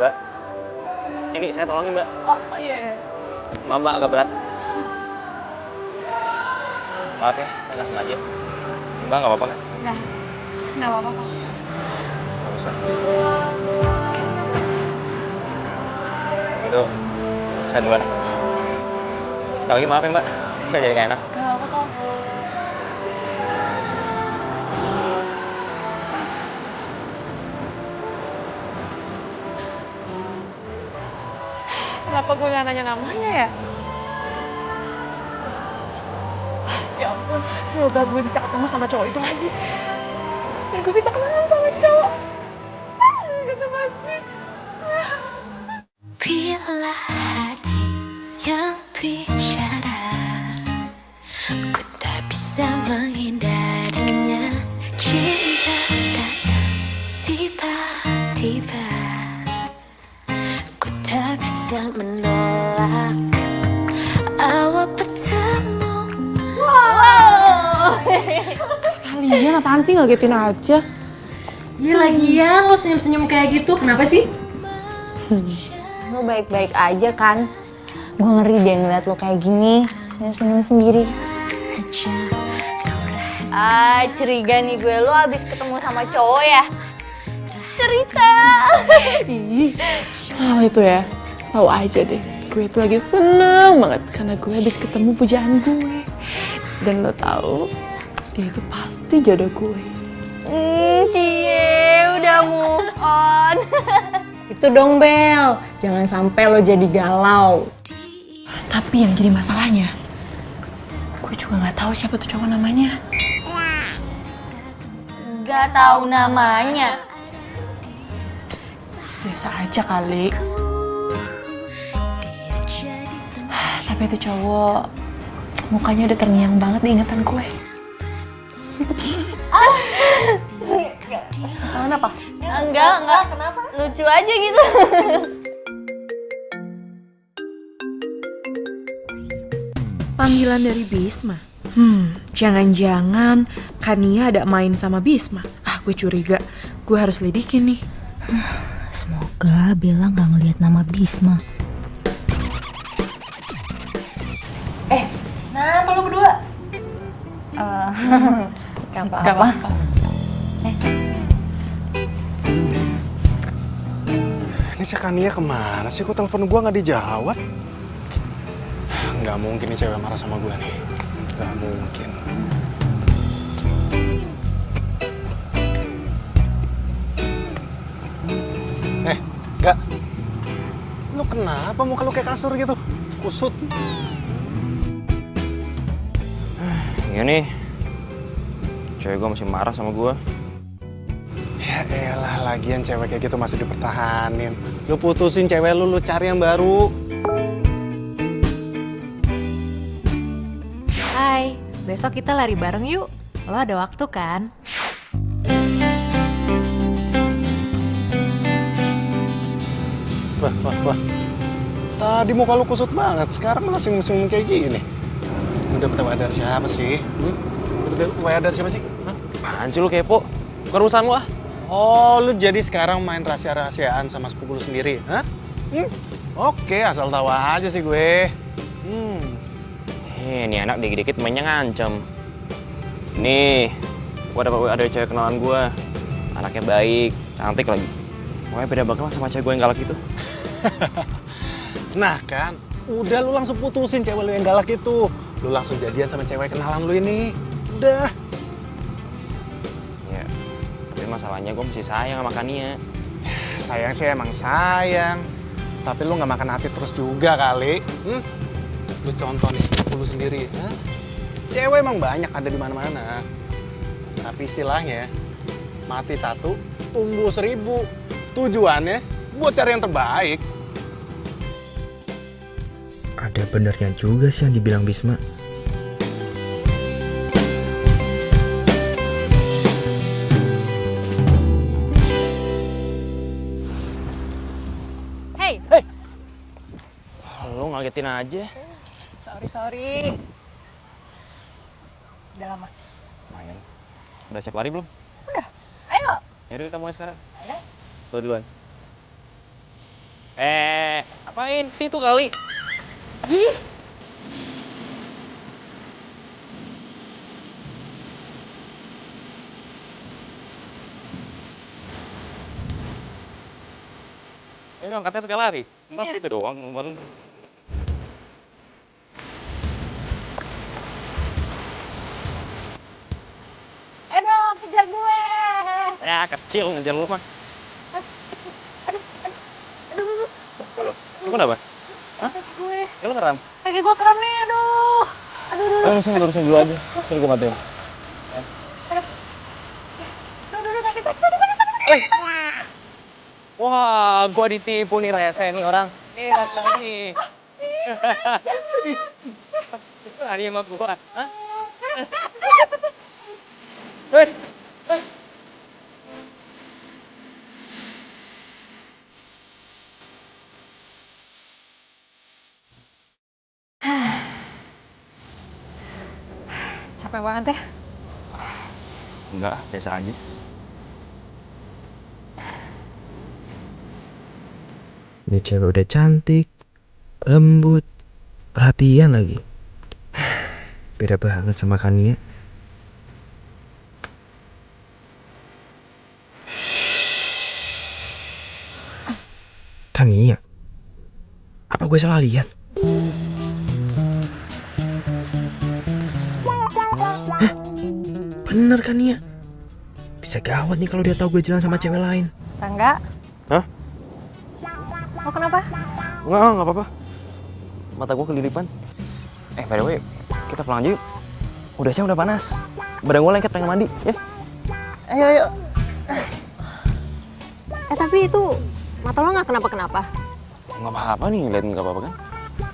Mbak. Ini saya tolongin, Mbak. Oh iya. Maaf, Mbak, agak berat. Maaf ya, saya nggak sengaja. Mbak, nggak apa-apa kan? Nggak apa-apa kok. Bagus lah. Itu, saya duluan. Sekali lagi maaf ya, Mbak. Saya jadi nggak enak. Nggak apa-apa kok. Kenapa gue nggak nanya namanya ya? Ya ampun, semoga gue bisa ketemu sama cowok itu lagi. Dan gue bisa kenalan sama cowok. Gitu pasti. Bila hati yang bicara, ku tak bisa menghindarinya. Cinta datang tiba-tiba, ku tak bisa menolak awal pertemuan. Kalian apaan sih ngagetin aja? Ya lagian lo senyum-senyum kayak gitu, kenapa sih? Lo baik-baik aja kan? Gue ngeri deh ngeliat lo kayak gini, senyum-senyum sendiri. Curiga nih gue, lo abis ketemu sama cowok ya? Cerita. Oh itu ya, tahu aja deh. Gue tuh lagi seneng banget karena gue habis ketemu pujaan gue. Dan lo tahu, dia itu pasti jodoh gue. Cie, udah move on. Itu dong Bel, jangan sampai lo jadi galau. Tapi yang jadi masalahnya, gue juga nggak tahu siapa tuh cowok namanya. Gak tahu namanya. Biasa aja kali. Tapi itu cowok mukanya udah terngiang banget di ingatan gue. Kenapa? Enggak. Kenapa? Lucu aja gitu. Panggilan dari Bisma. Jangan-jangan Kania ada main sama Bisma. Gue curiga. Gue harus lidikin nih. Semoga Bella nggak ngelihat nama Bisma. Nah, kalau berdua. Gak apa-apa. Ini si Kania kemana sih? Kok telepon gue nggak dijawab? Nggak mungkin nih cewek marah sama gue nih. Nggak mungkin. Gak. Lu kenapa muka lu kayak kasur gitu? Kusut. Iya nih, cewek gue masih marah sama gue. Ya elah, lagian cewek kayak gitu masih dipertahanin. Lu putusin cewek lu cari yang baru. Hai, besok kita lari bareng yuk. Lo ada waktu kan? Wah. Tadi muka lu kusut banget, sekarang malah sing-sing kayak gini. Lu dapet WA dari siapa sih? Dapet WA dari siapa sih? Hah? Apaan sih lu kepo? Bukan urusan lu ah. Oh, lu jadi sekarang main rahasia-rahasiaan sama sepupu lu sendiri, hah? Oke, asal tahu aja sih gue. Ini anak dikit-dikit mainnya ngancem. Nih, gue dapet WA dari cewek kenalan gue. Anaknya baik, cantik lagi. Pokoknya beda banget lah sama cewek gue yang galak itu. Nah kan, udah lu langsung putusin cewek lu yang galak itu. Lu langsung jadian sama cewek kenalan lu ini. Udah. Ya, tapi masalahnya gue masih sayang sama Kania. Sayang sih emang sayang. Tapi lu nggak makan hati terus juga kali. Lu contoh nih sepupu lu sendiri. Hah? Cewek emang banyak ada di mana-mana. Tapi istilahnya, mati satu, tumbuh 1000. Tujuannya buat cari yang terbaik. Ada benernya juga sih yang dibilang Bisma. Hey, Lo ngagetin aja. sorry. Udah lama. Main. Udah siap lari belum? Udah, ayo. Yaudah kita mulai sekarang. Ayo. Lo duluan. Apain? Situ kali. Ayo dong, katanya sekali lari. Pas itu doang. Baru. Dong, kejar gue. Ya, kecil ngejar lu mah. Lu kenapa? Hah? Gue. Ya lu ngeram? Kaki gue kram nih, aduh. Lurusin dulu aja. Sini gue matiin. Wah, gua ditipu nih rese nih orang. Nih, rese nih. Lari sama gua. Hah? Capek banget ya. Enggak, biasa aja. Ini cewek udah cantik, lembut, Perhatian lagi. Beda banget sama Kania. Kania? Apa gue salah lihat? Hah? Bener Kania. Bisa gawat nih kalau dia tahu gue jalan sama cewek lain. Rangga? Hah? Lo kenapa? Nggak apa-apa. Mata gue kelilipan. By the way, kita pulang aja yuk. Udah siang, udah panas. Badan gue lengket pengen mandi, ya? Ayo. Tapi itu mata lo nggak kenapa-kenapa? Nggak apa-apa nih, lihat nggak apa-apa kan?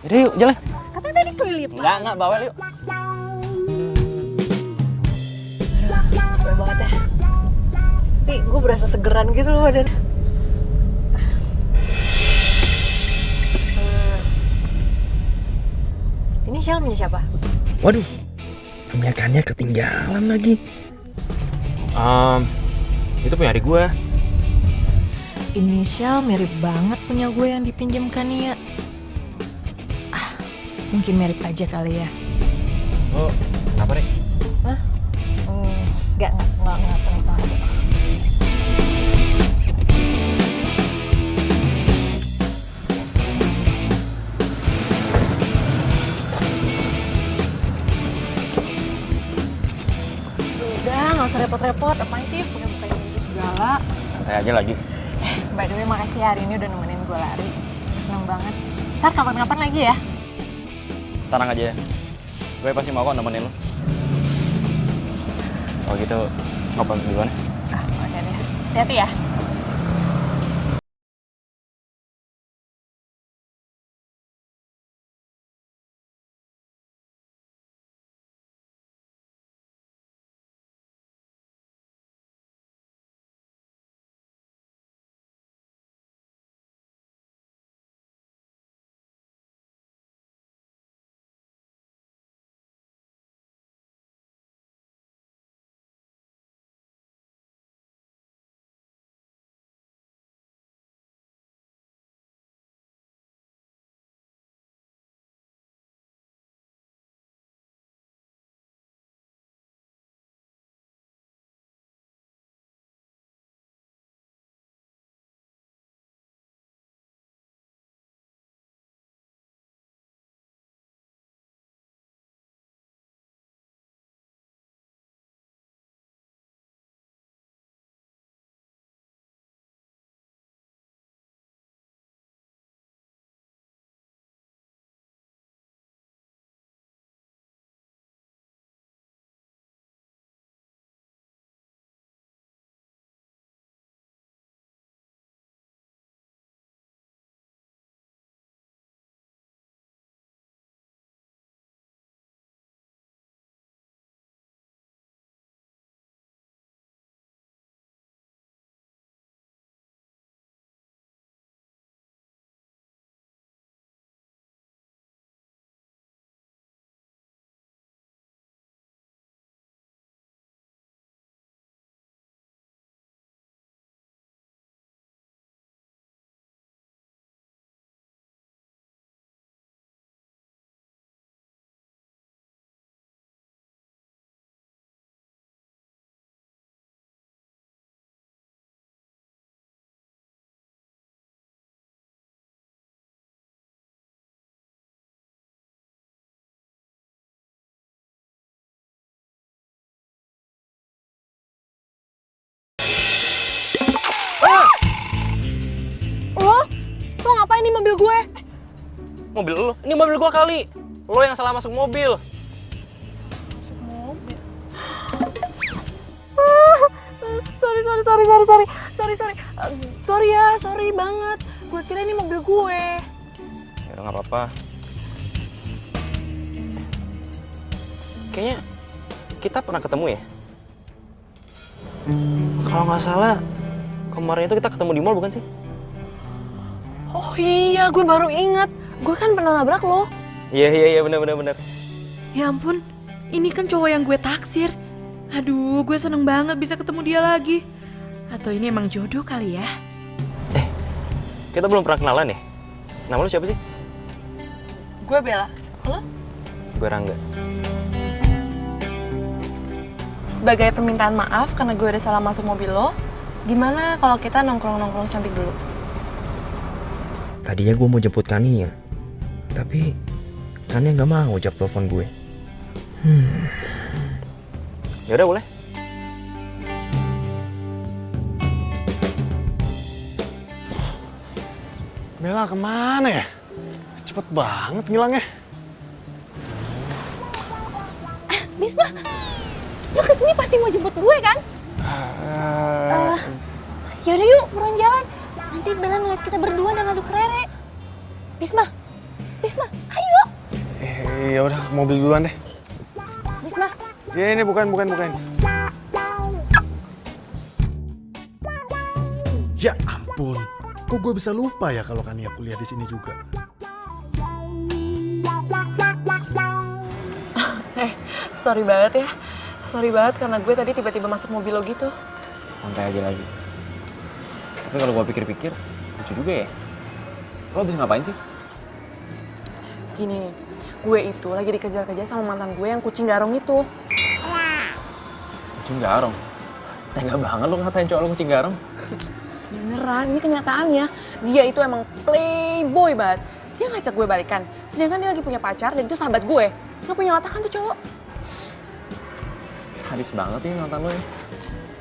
Yaudah yuk, jalan. Katanya tadi kelilipan. Nggak, bawel yuk. Capek banget ya. Tapi gue berasa segeran gitu loh badan. Ini Shell punya siapa? Waduh, punya Kania ketinggalan lagi. Itu punya adik gue. Inisial mirip banget punya gue yang dipinjam Kania. Mungkin mirip aja kali ya. Oh, kenapa, Rek? Enggak kenapa. Udah, nggak usah repot-repot. Apaan sih punya bukain gitu segala. Santai aja lagi. By the way, makasih hari ini udah nemenin gue lari. Gue seneng banget. Ntar kapan-kapan lagi ya. Tenang aja ya. Gue pasti mau kok nemenin lo. Kalau gitu, ngobrol duluan ya. Oke deh. Hati-hati ya. Lo ngapain di mobil gue? Mobil lo? Ini mobil gua kali. Lo yang salah masuk mobil. Sorry banget. Gue kira ini mobil gue. Ya udah nggak apa-apa. Kayaknya kita pernah ketemu ya. Kalau nggak salah kemarin itu kita ketemu di mall bukan sih? Oh iya, gue baru ingat. Gue kan pernah nabrak lo. Iya benar. Ya ampun, ini kan cowok yang gue taksir. Aduh, gue seneng banget bisa ketemu dia lagi. Atau ini emang jodoh kali ya? Kita belum pernah kenalan ya. Nama lu siapa sih? Gue Bella. Lo? Gue Rangga. Sebagai permintaan maaf karena gue udah salah masuk mobil lo, gimana kalau kita nongkrong-nongkrong cantik dulu? Tadinya gue mau jemput Kania, tapi Kania nggak mau jawab telepon gue. Ya udah boleh. Bella kemana ya? Cepet banget ngilangnya. Bisma, lo kesini pasti mau jemput gue kan? Yaudah yuk, buruan jalan. Nanti Bella ngeliat kita berdua dan ngadu ke Rere. Bisma, ayo. Ya udah, ke mobil duluan deh. Bisma, Ya ini bukan. Ya ampun, kok gue bisa lupa ya kalau Kania kuliah di sini juga. Sorry banget ya. Sorry banget karena gue tadi tiba-tiba masuk mobil lo gitu. Santai aja lagi. Tapi kalau gue pikir-pikir, lucu juga ya. Lo habis ngapain sih? Gini, gue itu lagi dikejar-kejar sama mantan gue yang kucing garong itu. Kucing garong? Tega banget lo ngatain cowok lo kucing garong. Beneran, ini kenyataannya. Dia itu emang playboy banget. Dia ngajak gue balikan, sedangkan dia lagi punya pacar dan itu sahabat gue. Gak punya otak kan tuh cowok. Sadis banget ya mantan lo ya.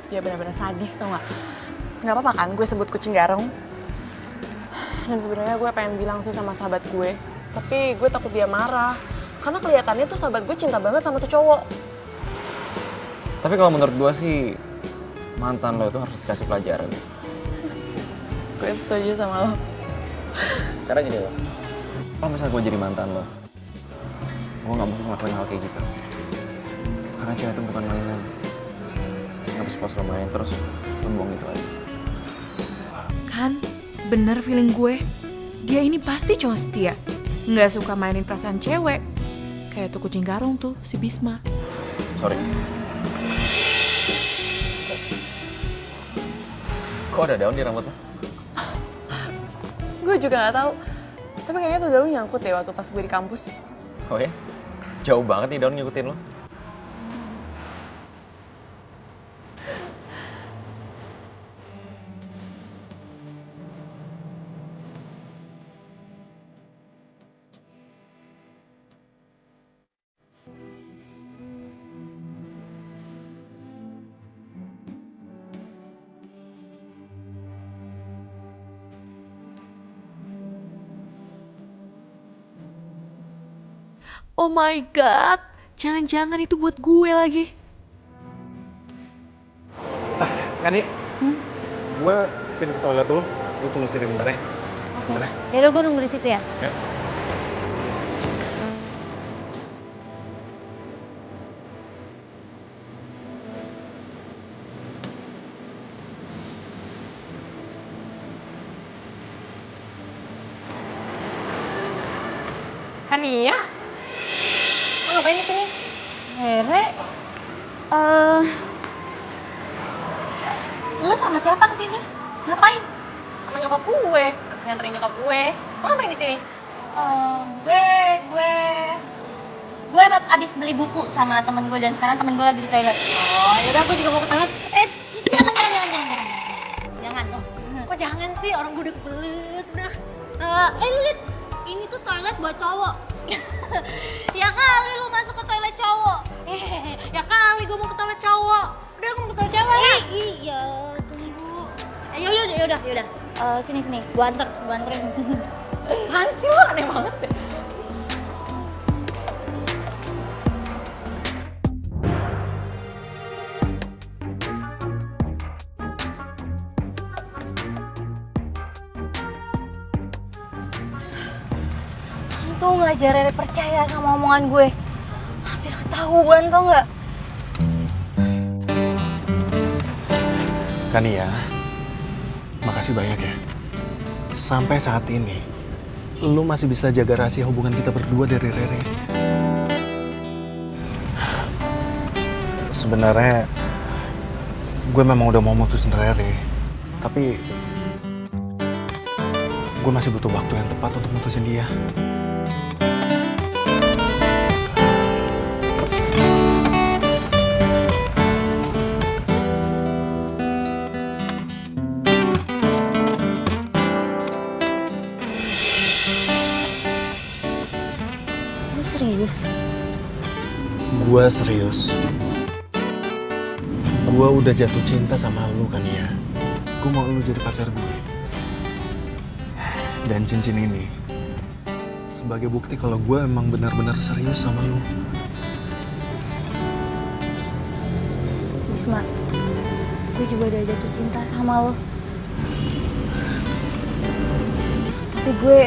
Dia benar-benar sadis tau gak? Gak apa-apa kan gue sebut kucing garong. Dan sebenarnya gue pengen bilang sih sama sahabat gue. Tapi gue takut dia marah. Karena kelihatannya tuh sahabat gue cinta banget sama tuh cowok. Tapi kalau menurut gue sih, mantan lo itu harus dikasih pelajaran. Gue setuju sama lo. Karena gini loh, kalau misalnya gue jadi mantan lo, gue gak mau ngelakuin hal kayak gitu. Karena cewek itu bukan mainan. Ngabis pas lo main terus lo buang gitu aja. Kan, bener feeling gue. Dia ini pasti cowok setia. Nggak suka mainin perasaan cewek. Kayak tuh kucing garong tuh, si Bisma. Sorry. Kok ada daun di rambut lo? Gue juga nggak tahu. Tapi kayaknya tuh daun nyangkut deh waktu pas gue di kampus. Oh ya? Jauh banget nih daun ngikutin lo. Oh my god, jangan-jangan itu buat gue lagi. Kani, gue pindah ke toilet dulu. Lu tunggu sini bentar ya. Bentar ya. Yaudah gue nunggu di situ ya. Ya. Kania? Lo ngapain di sini? Rere, lu sama siapa kesini? Ngapain? Sama nyokap gue, kesenterin nyokap gue. Lo ngapain di sini? Gue abis beli buku sama temen gue dan sekarang temen gue lagi di toilet. Oh, yaudah aku juga mau ke toilet. Jangan. Kok jangan sih? Orang gue udah kebelet, udah. Lu liat, ini tuh toilet buat cowok. Ya kali lu masuk ke toilet cowok. Ya kali gue mau ke toilet cowok. Udah aku mau ke toilet cewek lah. Iya, tunggu. Yaudah. Sini, gua anterin. Apaan sih lo? Aneh banget deh. Untung aja Rere percaya sama omongan gue. Hampir ketahuan tau gak? Kania, makasih banyak ya. Sampai saat ini, lu masih bisa jaga rahasia hubungan kita berdua dari Rere. Sebenarnya, gue memang udah mau mutusin Rere. Tapi, gue masih butuh waktu yang tepat untuk mutusin dia. serius? Gue serius. Gue udah jatuh cinta sama lu kan ya. Gue mau lu jadi pacar gue. Dan cincin ini sebagai bukti kalau gue emang benar-benar serius sama lu. Bisma, gue juga udah jatuh cinta sama lo. Tapi gue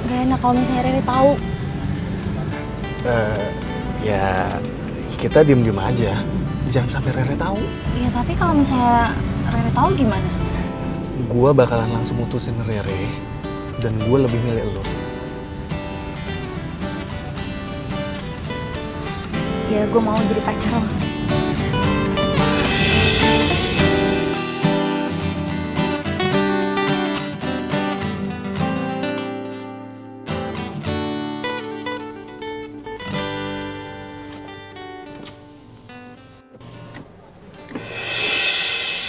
gak enak kalau misalnya Rere tahu. Ya kita diem-diem aja. Jangan sampai Rere tahu. Iya, tapi kalau misalnya Rere tahu gimana? Gue bakalan langsung mutusin Rere dan gue lebih milih lo. Ya, gue mau jadi pacar lo.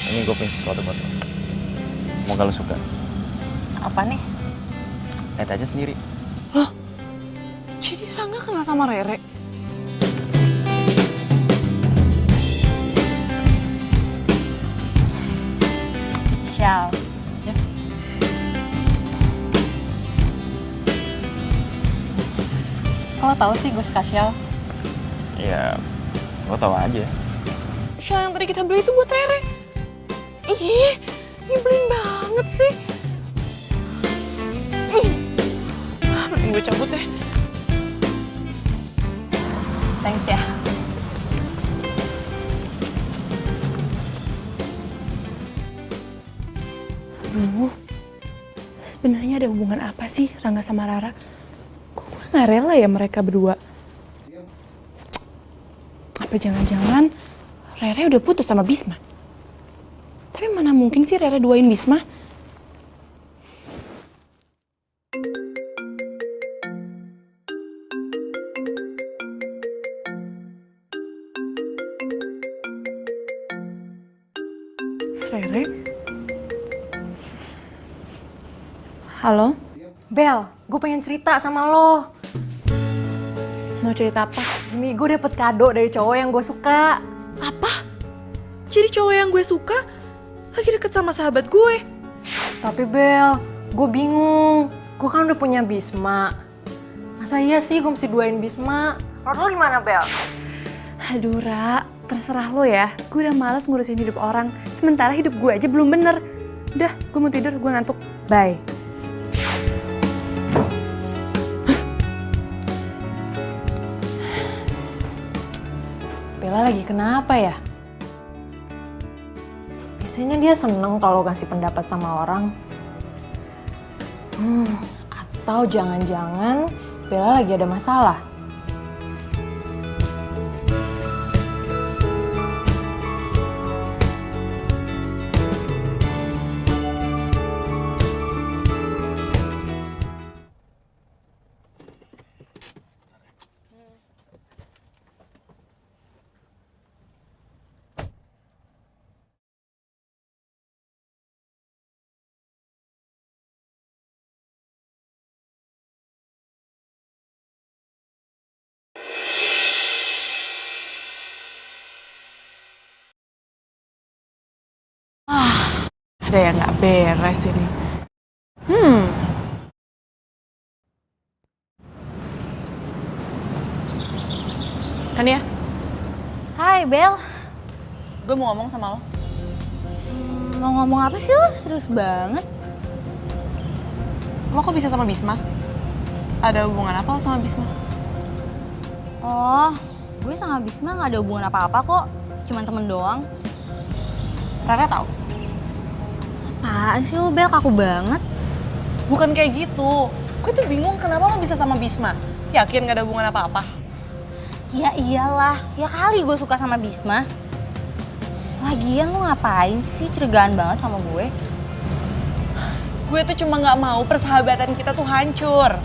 Ini gue punya sesuatu buat lo. Semoga lo suka. Apa nih? Lihat aja sendiri. Loh, jadi Rangga kenal sama Rere? Syal. Kok lo tau sih gue suka Syal? Ya, lo tau aja. Shell yang tadi kita beli itu buat Rere. Ih, nyebelin banget sih. Mending gue cabut deh. Thanks ya. Aduh, sebenarnya ada hubungan apa sih Rangga sama Rara? Kok gue gak rela ya mereka berdua? Apa jangan-jangan Rere udah putus sama Bisma? Tapi mana mungkin sih Rere duain Bisma? Rere? Halo? Bel, gue pengen cerita sama lo. Mau cerita apa? Gini, gue dapet kado dari cowok yang gue suka. Apa? Jadi cowok yang gue suka lagi deket sama sahabat gue? Tapi Bel, gue bingung. Gue kan udah punya Bisma. Masa iya sih gue mesti duain Bisma? Menurut lo gimana, Bel? Aduh, Ra, terserah lo ya. Gue udah males ngurusin hidup orang. Sementara hidup gue aja belum bener. Udah, gue mau tidur, gue ngantuk. Bye. Bella lagi kenapa ya? Biasanya dia seneng kalau kasih pendapat sama orang. Atau jangan-jangan Bella lagi ada masalah. Ada yang gak beres ini. Kan ya, Hai, Bel. gue mau ngomong sama lo. Mau ngomong apa sih lo? Serius banget. Lo kok bisa sama Bisma? Ada hubungan apa lo sama Bisma? Oh, gue sama Bisma gak ada hubungan apa-apa kok. Cuman temen doang. Rara tahu? Apaan sih lo, Bel? Kaku banget. Bukan kayak gitu. Gue tuh bingung kenapa lo bisa sama Bisma. Yakin gak ada hubungan apa-apa? Ya iyalah, ya kali gue suka sama Bisma. Lagian lo ngapain sih curigaan banget sama gue? Gue tuh cuma gak mau persahabatan kita tuh hancur.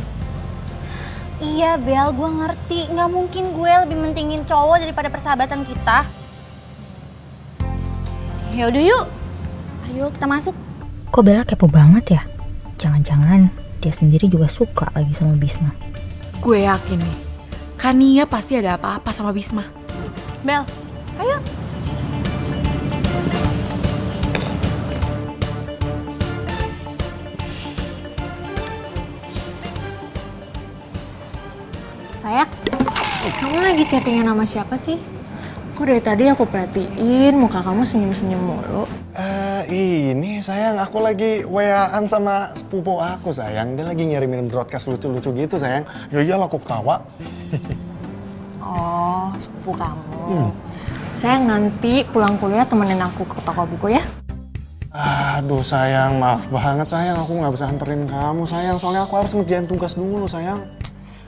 Iya Bel, gue ngerti. Gak mungkin gue lebih mentingin cowok daripada persahabatan kita. Yaudah yuk, ayo kita masuk. Kok Bella kepo banget ya? Jangan-jangan dia sendiri juga suka lagi sama Bisma. Gue yakin nih, Kania pasti ada apa-apa sama Bisma. Bel, ayo. Sayang, kamu lagi chattingan sama siapa sih? Kok dari tadi aku perhatiin muka kamu senyum-senyum mulu. Ini sayang, aku lagi WA-an sama sepupu aku sayang. Dia lagi ngirimin broadcast lucu-lucu gitu sayang. Ya iyalah aku ketawa. Oh, sepupu kamu. Sayang, nanti pulang kuliah temenin aku ke toko buku ya. Aduh sayang, maaf banget sayang. Aku nggak bisa anterin kamu sayang. Soalnya aku harus ngerjain tugas dulu sayang.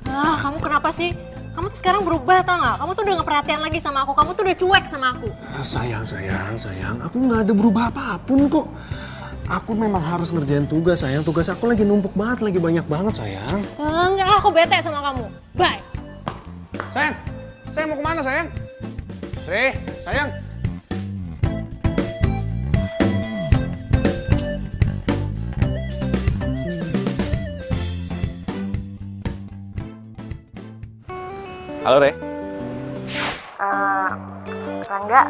Ah, kamu kenapa sih? Kamu tuh sekarang berubah tau gak? Kamu tuh udah gak perhatian lagi sama aku. Kamu tuh udah cuek sama aku. Sayang. Aku nggak ada berubah apapun kok. Aku memang harus ngerjain tugas sayang. Tugas aku lagi numpuk banget, lagi banyak banget sayang. Enggak, aku bete sama kamu. Bye. Sayang mau kemana sayang? Sayang. Halo, Re. Rangga,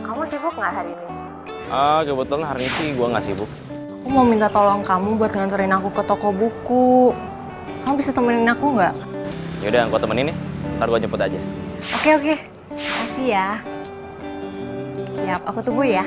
kamu sibuk gak hari ini? Kebetulan hari ini sih gue nggak sibuk. Aku mau minta tolong kamu buat nganterin aku ke toko buku. Kamu bisa temenin aku nggak? Yaudah, gue temenin ya. Ntar gue jemput aja. Oke. Makasih ya. Siap, aku tunggu ya.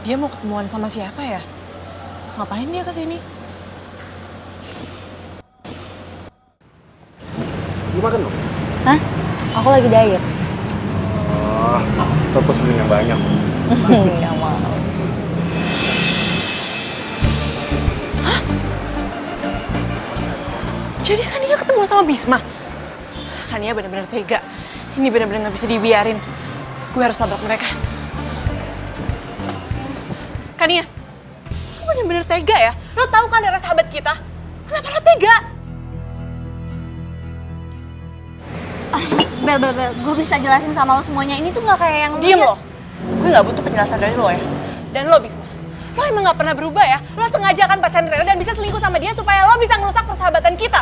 Dia mau ketemuan sama siapa ya? Ngapain dia kesini? Lu makan dong? Hah? Aku lagi diet. Terus beli yang banyak. Nggak mau. Jadi Kania ketemu sama Bisma? Kania benar-benar tega. Ini benar-benar nggak bisa dibiarin. Gue harus tabrak mereka. Kania, lu benar-benar tega ya? Lo tahu kan Rara sahabat kita? Kenapa lo tega? Bel, gue bisa jelasin sama lo semuanya. Ini tuh nggak kayak yang Diem lo. Gue nggak butuh penjelasan dari lo ya. Dan lo Bisma, lo emang nggak pernah berubah ya? Lo sengaja kan pacaran Rara dan bisa selingkuh sama dia supaya lo bisa ngerusak persahabatan kita.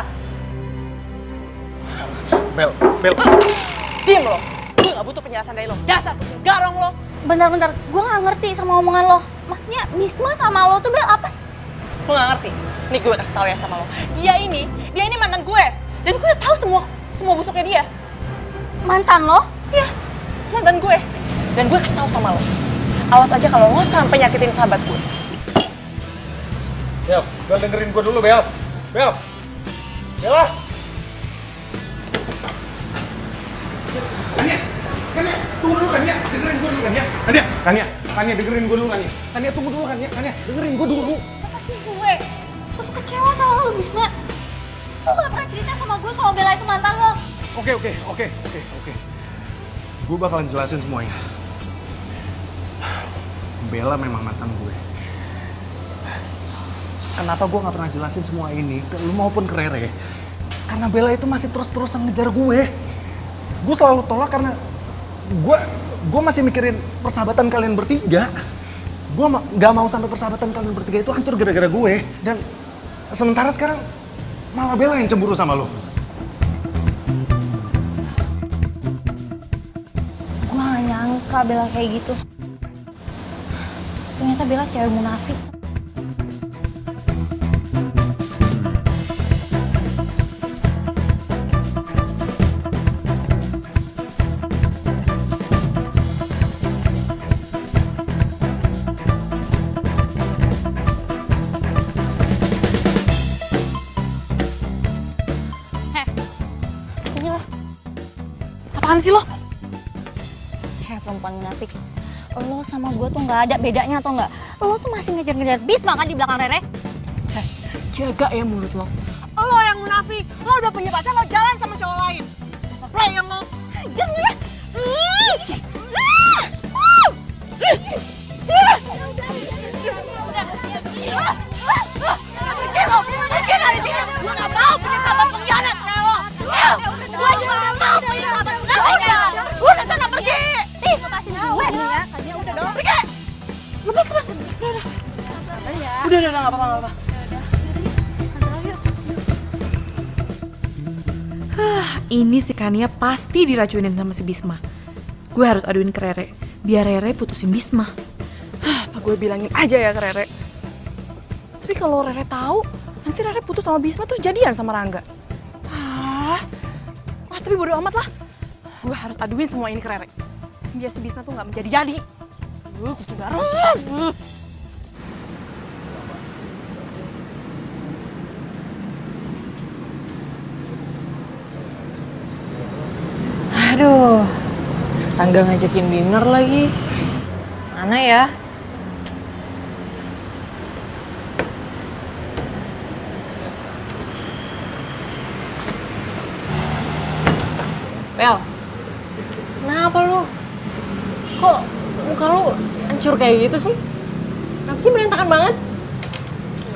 Bel. Diem lo. Gue nggak butuh penjelasan dari lo. Dasar kucing garong lo. Bentar, gue nggak ngerti sama omongan lo. Maksudnya Bisma sama lo tuh Bel apa sih? Lo nggak ngerti? Nih gue kasih tau ya sama lo. Dia ini mantan gue. Dan gue udah tahu semua busuknya dia. Mantan lo? Iya, mantan gue. Dan gue kasih tahu sama lo. Awas aja kalau lo sampai nyakitin sahabat gue. Bel, dengerin gue dulu Bel. Bella. Kania, tunggu dulu Kania, dengerin gue dulu Kania. Kania, dengerin gue dulu Kania. Kania, tunggu dulu Kania, dengerin gue dulu. Apa sih gue? Gue tuh kecewa sama lo, Bisma. Lo gak pernah cerita sama gue kalau Bella itu mantan lo. Oke. Gue bakalan jelasin semuanya. Bella memang mantan gue. Kenapa gue gak pernah jelasin semua ini ke lu maupun ke Rere? Karena Bella itu masih terus-terusan ngejar gue. Gue selalu tolak karena gue masih mikirin persahabatan kalian bertiga. Gue gak mau sampai persahabatan kalian bertiga itu hancur gara-gara gue. Dan sementara sekarang malah Bella yang cemburu sama lo. Gue gak nyangka Bella kayak gitu. Ternyata Bella cewek munafik. Apaan sih lo? Hei perempuan munafik, lo sama gue tuh gak ada bedanya atau enggak? Lo tuh masih ngejar-ngejar Bisma kan di belakang Rere? Jaga ya mulut lo. Lo yang munafik. munafik. Lo udah punya pacar, lo jalan sama cowok lain. Dasar player lo. Jangan ya. Pergi lo, pergi dari sini. Gue gak mau punya sahabat pengkhianat kayak lo. Gue juga gak mau punya sahabat pengkhianat kayak lo. Udah sana pergi. Ih, lepasin gue nih ya. Tadinya udah dong. Pergi. Lepas. Udah, gak apa-apa. Ini si Kania pasti diracunin sama si Bisma. Gue harus aduin ke Rere, biar Rere putusin Bisma. Apa gue bilangin aja ya ke Rere. Tapi kalau Rere tahu, nanti Rere putus sama Bisma terus jadian sama Rangga. Tapi bodo amat lah. Gue harus aduin semua ini ke Rere, biar si Bisma tuh nggak menjadi-jadi. Kucing garang. Aduh, Rangga ngajakin dinner lagi. Mana ya? Bel, kenapa lu? Kok muka lu hancur kayak gitu sih? Kenapa sih berantakan banget?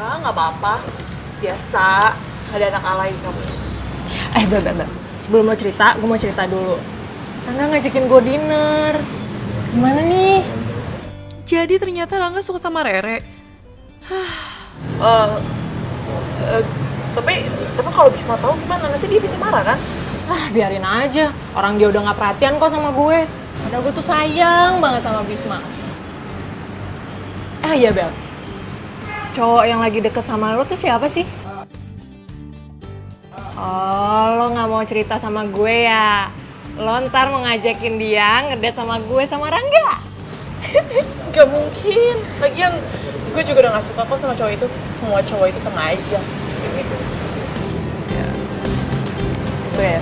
Nggak apa-apa. Biasa, ada anak alay di kampus. Bel. Sebelum lo cerita, gue mau cerita dulu. Rangga ngajakin gue dinner. Gimana nih? Jadi ternyata Rangga suka sama Rere. Tapi kalau Bisma tahu gimana? Nanti dia bisa marah kan? Biarin aja. Orang dia udah gak perhatian kok sama gue. Padahal gue tuh sayang banget sama Bisma. Iya Bel. Cowok yang lagi deket sama lo tuh siapa sih? Oh, lo gak mau cerita sama gue ya? Lo ntar mau ngajakin dia ngedate sama gue sama Rangga? Gak mungkin. Lagian gue juga udah gak suka kok sama cowok itu. Semua cowok itu sama aja. Gitu. Gue.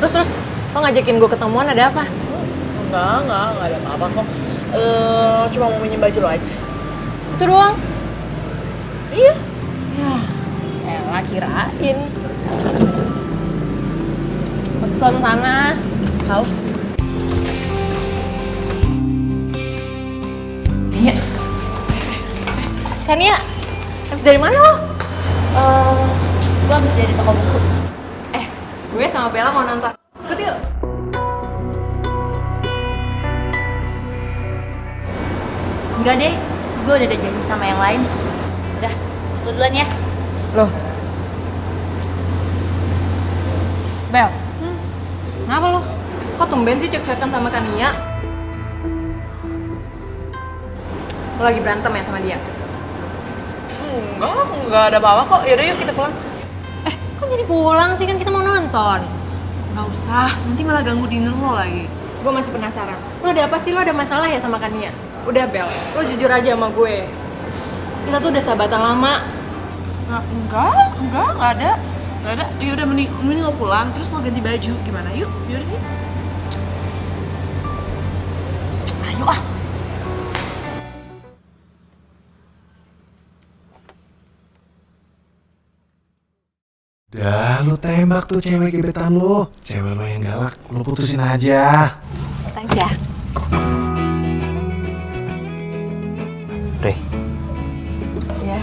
Terus lo ngajakin gue ketemuan ada apa? Enggak ada apa-apa kok. Cuma mau minjem baju lo aja. Itu doang? Iya. Ya, elah kirain. Pesen sana. Haus. Iya. Kania, habis dari mana lo? Gue habis dari toko buku. Gue sama Bella mau nonton. Ikut yuk. Enggak deh, gue udah ada janji sama yang lain. Udah, lu duluan ya. Loh. Bel. Kenapa lo? Kok tumben sih cek-cekan sama Kania? Lo lagi berantem ya sama dia? Enggak ada apa-apa kok. Yaudah yuk kita pulang. Kok jadi pulang sih? Kan kita mau nonton. Nggak usah, nanti malah ganggu dinner lo lagi. Gue masih penasaran. Lo ada apa sih? Lo ada masalah ya sama Kania? Udah Bel, lo jujur aja sama gue. Kita tuh udah sahabatan lama. Enggak ada. Yaudah mending lo pulang, terus lo ganti baju. Gimana? Yuk. Ayo ah. Dah, lu tembak tuh cewek gebetan lu. Cewek lo yang galak, lu putusin aja. Thanks ya. Rey, Ya.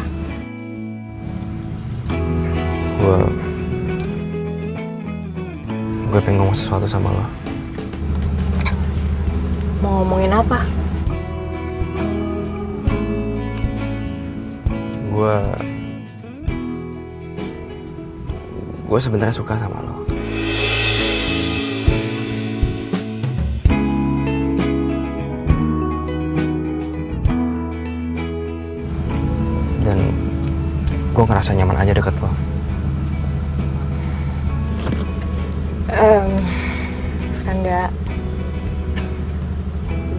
gue pengen ngomong sesuatu sama lo. Mau ngomongin apa? Gue sebenarnya suka sama lo. Dan gue ngerasa nyaman aja deket lo. Rangga,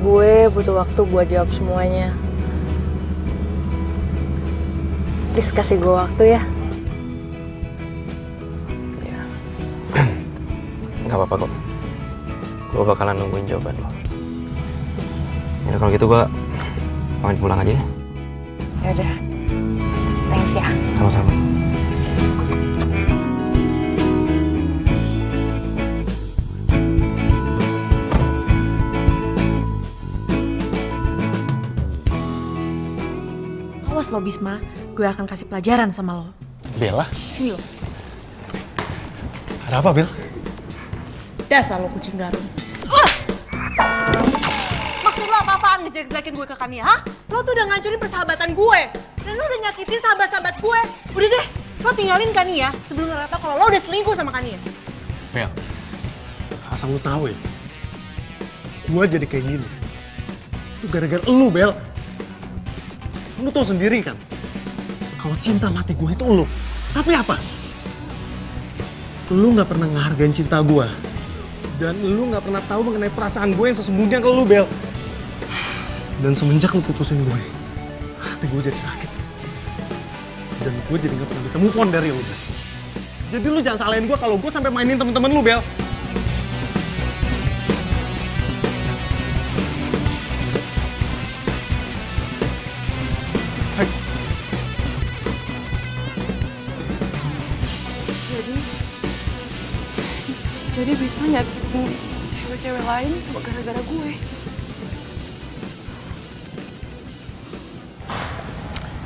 gue butuh waktu buat jawab semuanya. Please kasih gue waktu ya. Gak apa-apa kok. Gue bakalan nungguin jawaban lo. Ya kalau gitu gue pamit pulang aja ya. Ya udah. Thanks ya. Sama-sama. Awas lo Bisma, gue akan kasih pelajaran sama lo. Bella, Sini lo. ada apa Bel? Dasar lo kucing garung. Maksud lo apa-apaan ngejelek-jelekin gue ke Kania, ha? Lo tuh udah ngancurin persahabatan gue. Dan lo udah nyakitin sahabat-sahabat gue. Udah deh, lo tinggalin Kania sebelum lo tau kalau lo udah selingkuh sama Kania. Bel, asal lu tahu ya, gue jadi kayak gini. Itu gara-gara elu, Bel. Lu tau sendiri kan, kalau cinta mati gue itu elu. Tapi apa? Lu gak pernah ngehargain cinta gue. Dan lu gak pernah tahu mengenai perasaan gue yang sesungguhnya ke lu, Bel. Dan semenjak lu putusin gue, hati gue jadi sakit. Dan gue jadi gak pernah bisa move on dari lu, Bel. Jadi lu jangan salahin gue kalau gue sampai mainin temen-temen lu, Bel. Hai. Jadi Bisma nyakitin cewek-cewek lain cuma gara-gara gue.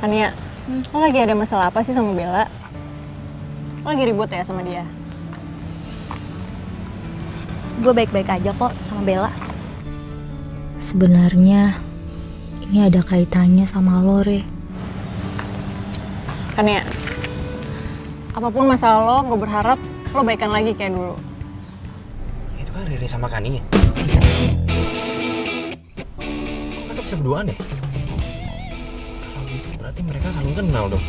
Kania, lo lagi ada masalah apa sih sama Bella? Lo lagi ribut ya sama dia? Gue baik-baik aja kok sama Bella. Sebenarnya ini ada kaitannya sama lo, Re. Kania, apapun masalah lo, gue berharap lo baikan lagi kayak dulu. Itu kan Riri sama Kani ya? Mereka bisa berduaan deh. Kalau gitu berarti mereka saling kenal dong.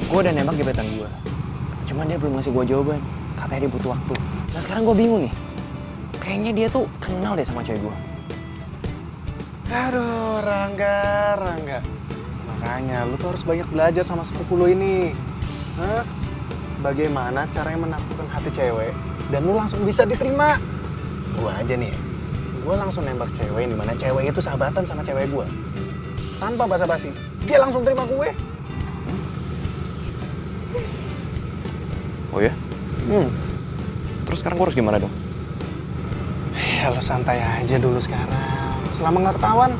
Gue udah nembak gebetan gue. Cuman dia belum ngasih gue jawaban. Katanya dia butuh waktu. Nah sekarang gue bingung nih. Kayaknya dia tuh kenal deh sama cewek gue. Aduh, Rangga. Makanya lu tuh harus banyak belajar sama sepupu lu ini. Hah? Bagaimana caranya menaklukkan hati cewek dan lu langsung bisa diterima. Gua aja nih, gua langsung nembak cewek di mana cewek itu sahabatan sama cewek gua. Tanpa basa-basi, dia langsung terima gue. Oh ya? Terus sekarang gue harus gimana dong? Ya lu santai aja dulu sekarang, selama nggak ketahuan.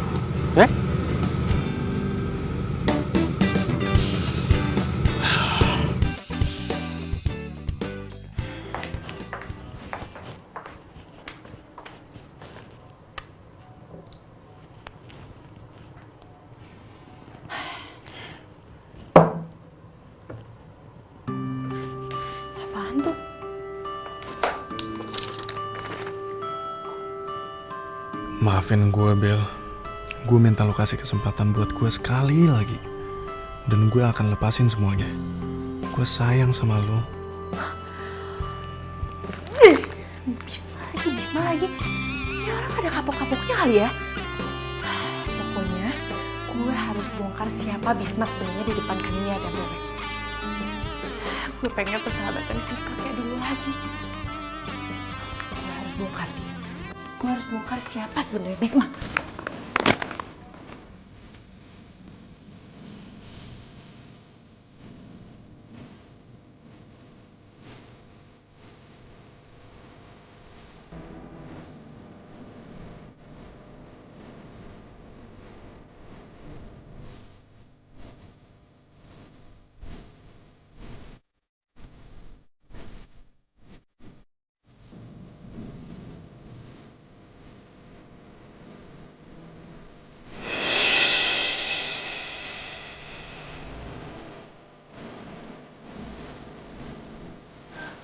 Apaan tuh? Maafin gue, Bel. Gue minta lo kasih kesempatan buat gue sekali lagi. Dan gue akan lepasin semuanya. Gue sayang sama lo. Bisma lagi. Ini orang ada kapok-kapoknya kali ya? Pokoknya gue harus bongkar siapa Bisma sebenarnya di depan Kania dan Rore. Gue pengen persahabatan kita kayak dulu lagi. Gue harus bongkar dia. Gue harus bongkar siapa sebenarnya Bisma.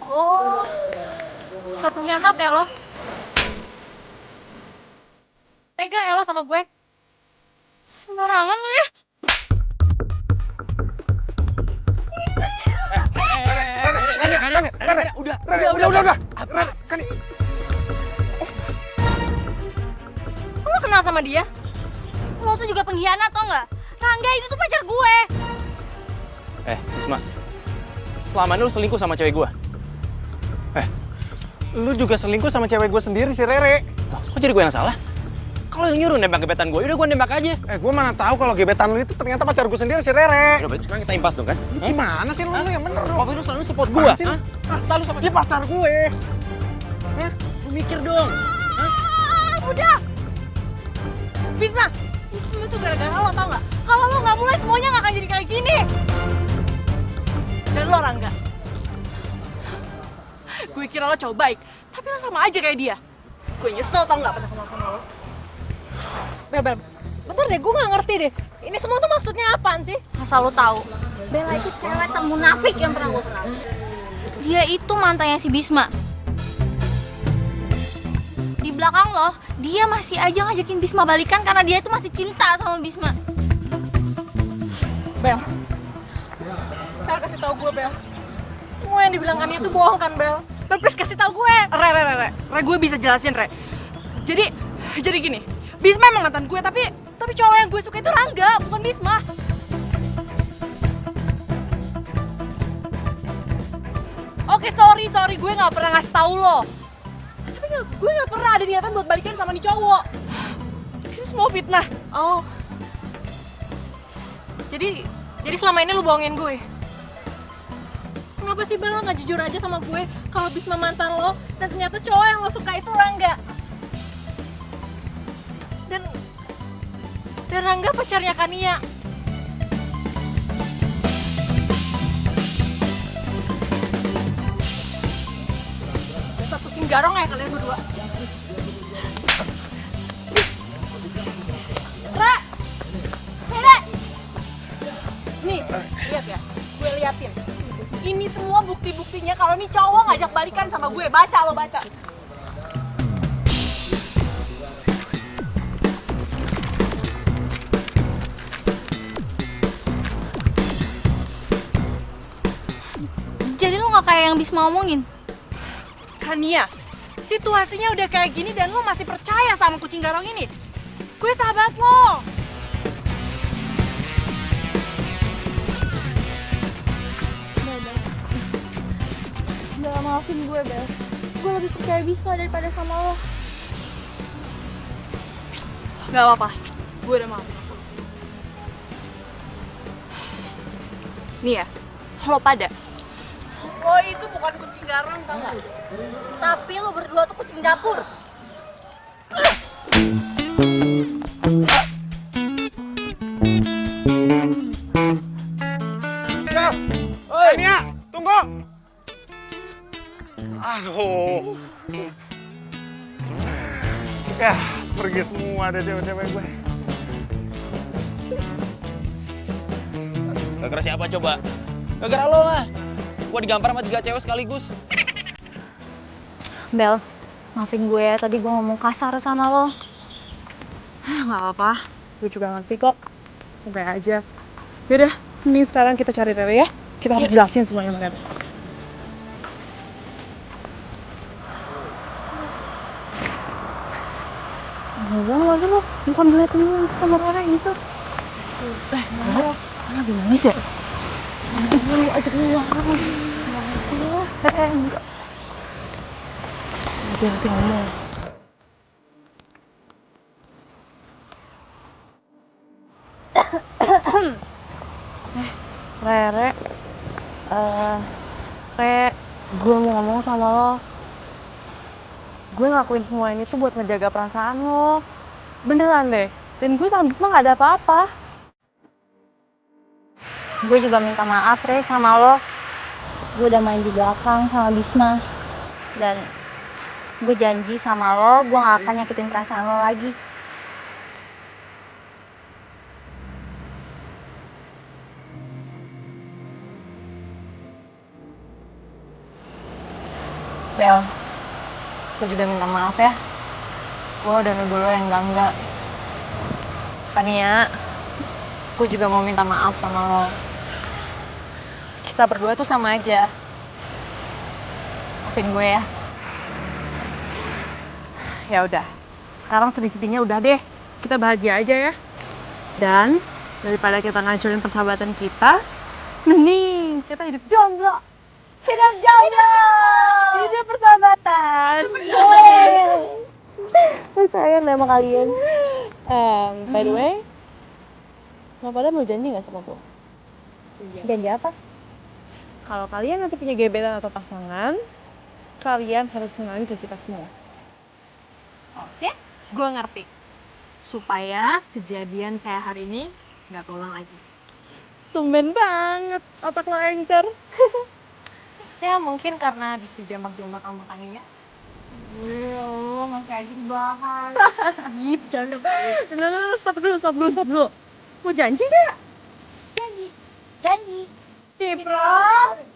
Oh, satu ngentot ya lo? Tega ya lo sama gue? Sembarangan lo ya? Udah. Kan Kok lo kenal sama dia? Lo tuh juga pengkhianat tau nggak? Rangga itu tuh pacar gue. Bisma, selama ini lu selingkuh sama cewek gue. lu juga selingkuh sama cewek gue sendiri si Rere. Kok jadi gue yang salah? Kalau yang nyuruh nembak gebetan gue, udah gue nembak aja. Gue mana tahu kalau gebetan lu itu ternyata pacar gue sendiri si Rere. Udah, berarti sekarang kita impas dong kan? Gimana sih lu yang bener dong? Kopi lu selalu support gue. Lalu sama dia pacar gue. Lu mikir dong. Udah! Bisma! Ini semua tuh gara-gara lo, tau gak? Kalau lo gak mulai, semuanya gak akan jadi kayak gini. Dan lo, Rangga. Gue kira lo cowok baik, tapi lo sama aja kayak dia. Gue nyesel tau gak pernah kenal sama lo. Bel, bentar deh, gue gak ngerti deh. Ini semua tuh maksudnya apaan sih? Asal lo tahu, Bella itu cewek termunafik yang pernah gue kenal. Dia itu mantannya si Bisma. Di belakang lo, dia masih aja ngajakin Bisma balikan karena dia itu masih cinta sama Bisma. Bel, kasih tahu gue, Bel. Semua yang dibilang Ania tuh bohong kan, Bel? Bel, please kasih tahu gue. Re, gue bisa jelasin, Re. Jadi gini, Bisma emang mantan gue, tapi cowok yang gue suka itu Rangga, bukan Bisma. Oke, sorry, gue gak pernah ngasih tahu lo. Tapi gue gak pernah ada niatan buat balikan sama nih cowok. Itu semua fitnah. Oh. Jadi selama ini lu bohongin gue? Kenapa sih Bel lo gak jujur aja sama gue kalau Bisma mantan lo dan ternyata cowok yang lo suka itu Rangga? Dan Rangga pacarnya Kania. Dasar kucing garong ya kalian berdua. Nih, lihat ya. Gue liatin. Ini semua bukti-buktinya kalau nih cowok ngajak balikan sama gue. Baca lo, baca. Jadi lo gak kayak yang Bisma omongin? Kania, situasinya udah kayak gini dan lo masih percaya sama kucing garong ini? Gue sahabat lo. Bella, maafin gue, Bel. Gue lebih percaya Bisma daripada sama lo. Gak apa-apa, gue udah maafin lo. Nih ya, lo pada. Lo itu bukan kucing garong, tau gak? Tapi lo berdua tuh kucing dapur. Nia, tunggu. Aduh. Ya, pergi semua deh cewek-cewek gue. Gara-gara siapa coba? Gara-gara lo lah. Gue digampar sama 3 cewek sekaligus. Bel, maafin gue ya, tadi gue ngomong kasar sama lo. Gak apa-apa, gue juga ngerti kok. Oke aja. Yaudah, mending sekarang kita cari Rere ya. Kita harus jelasin semuanya sama Rere. Ngomong lagi lo, bukan ngeliatin sama Rere gitu. Rere, lagi nangis ya? Gue ajak lu enggak. Dia nanti ngomong. Rere, gue mau ngomong sama lo. Gue ngakuin semua ini tuh buat ngejaga perasaan lo. Beneran deh. Dan gue sama Bisma gak ada apa-apa. Gue juga minta maaf, Re, sama lo. Gue udah main di belakang sama Bisma. Dan gue janji sama lo, gue gak akan nyakitin perasaan lo lagi. Bel, gue juga minta maaf ya. Gue udah nuduh lo yang enggak. Kania, gue juga mau minta maaf sama lo. Kita berdua tuh sama aja. Maafin gue ya. Ya udah, sekarang sedih-sedihnya udah deh. Kita bahagia aja ya. Dan daripada kita ngancurin persahabatan kita, mending kita hidup jomblo. Hidup jomblo. Hidup persahabatan. Sayang deh sama kalian. By the way, lo pada mau janji gak sama gue? Janji apa? Kalau kalian nanti punya gebetan atau pasangan, kalian harus kenalin ke kita semua. Oke? Gue ngerti. Supaya kejadian kayak hari ini gak keulang lagi. Tumben banget, otak lo encer. Ya mungkin karena habis dijambak-jambak sama makanya. Masih aja dibahas. Ih, bercanda banget. Stop dulu. Mau janji gak? Janji. Cipro,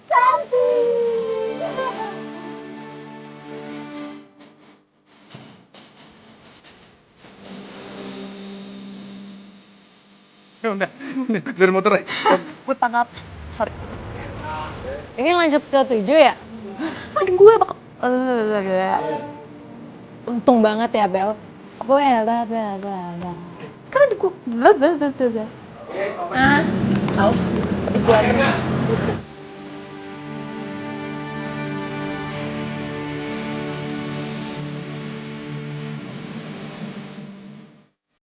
janji. Udah, dari motor ya. Gue tangkap. Sorry. Ini lanjut ke 7 ya? Aduh gue bakal... Untung banget ya, Bel. Gue Kan ada gue... haus. Habis berantem.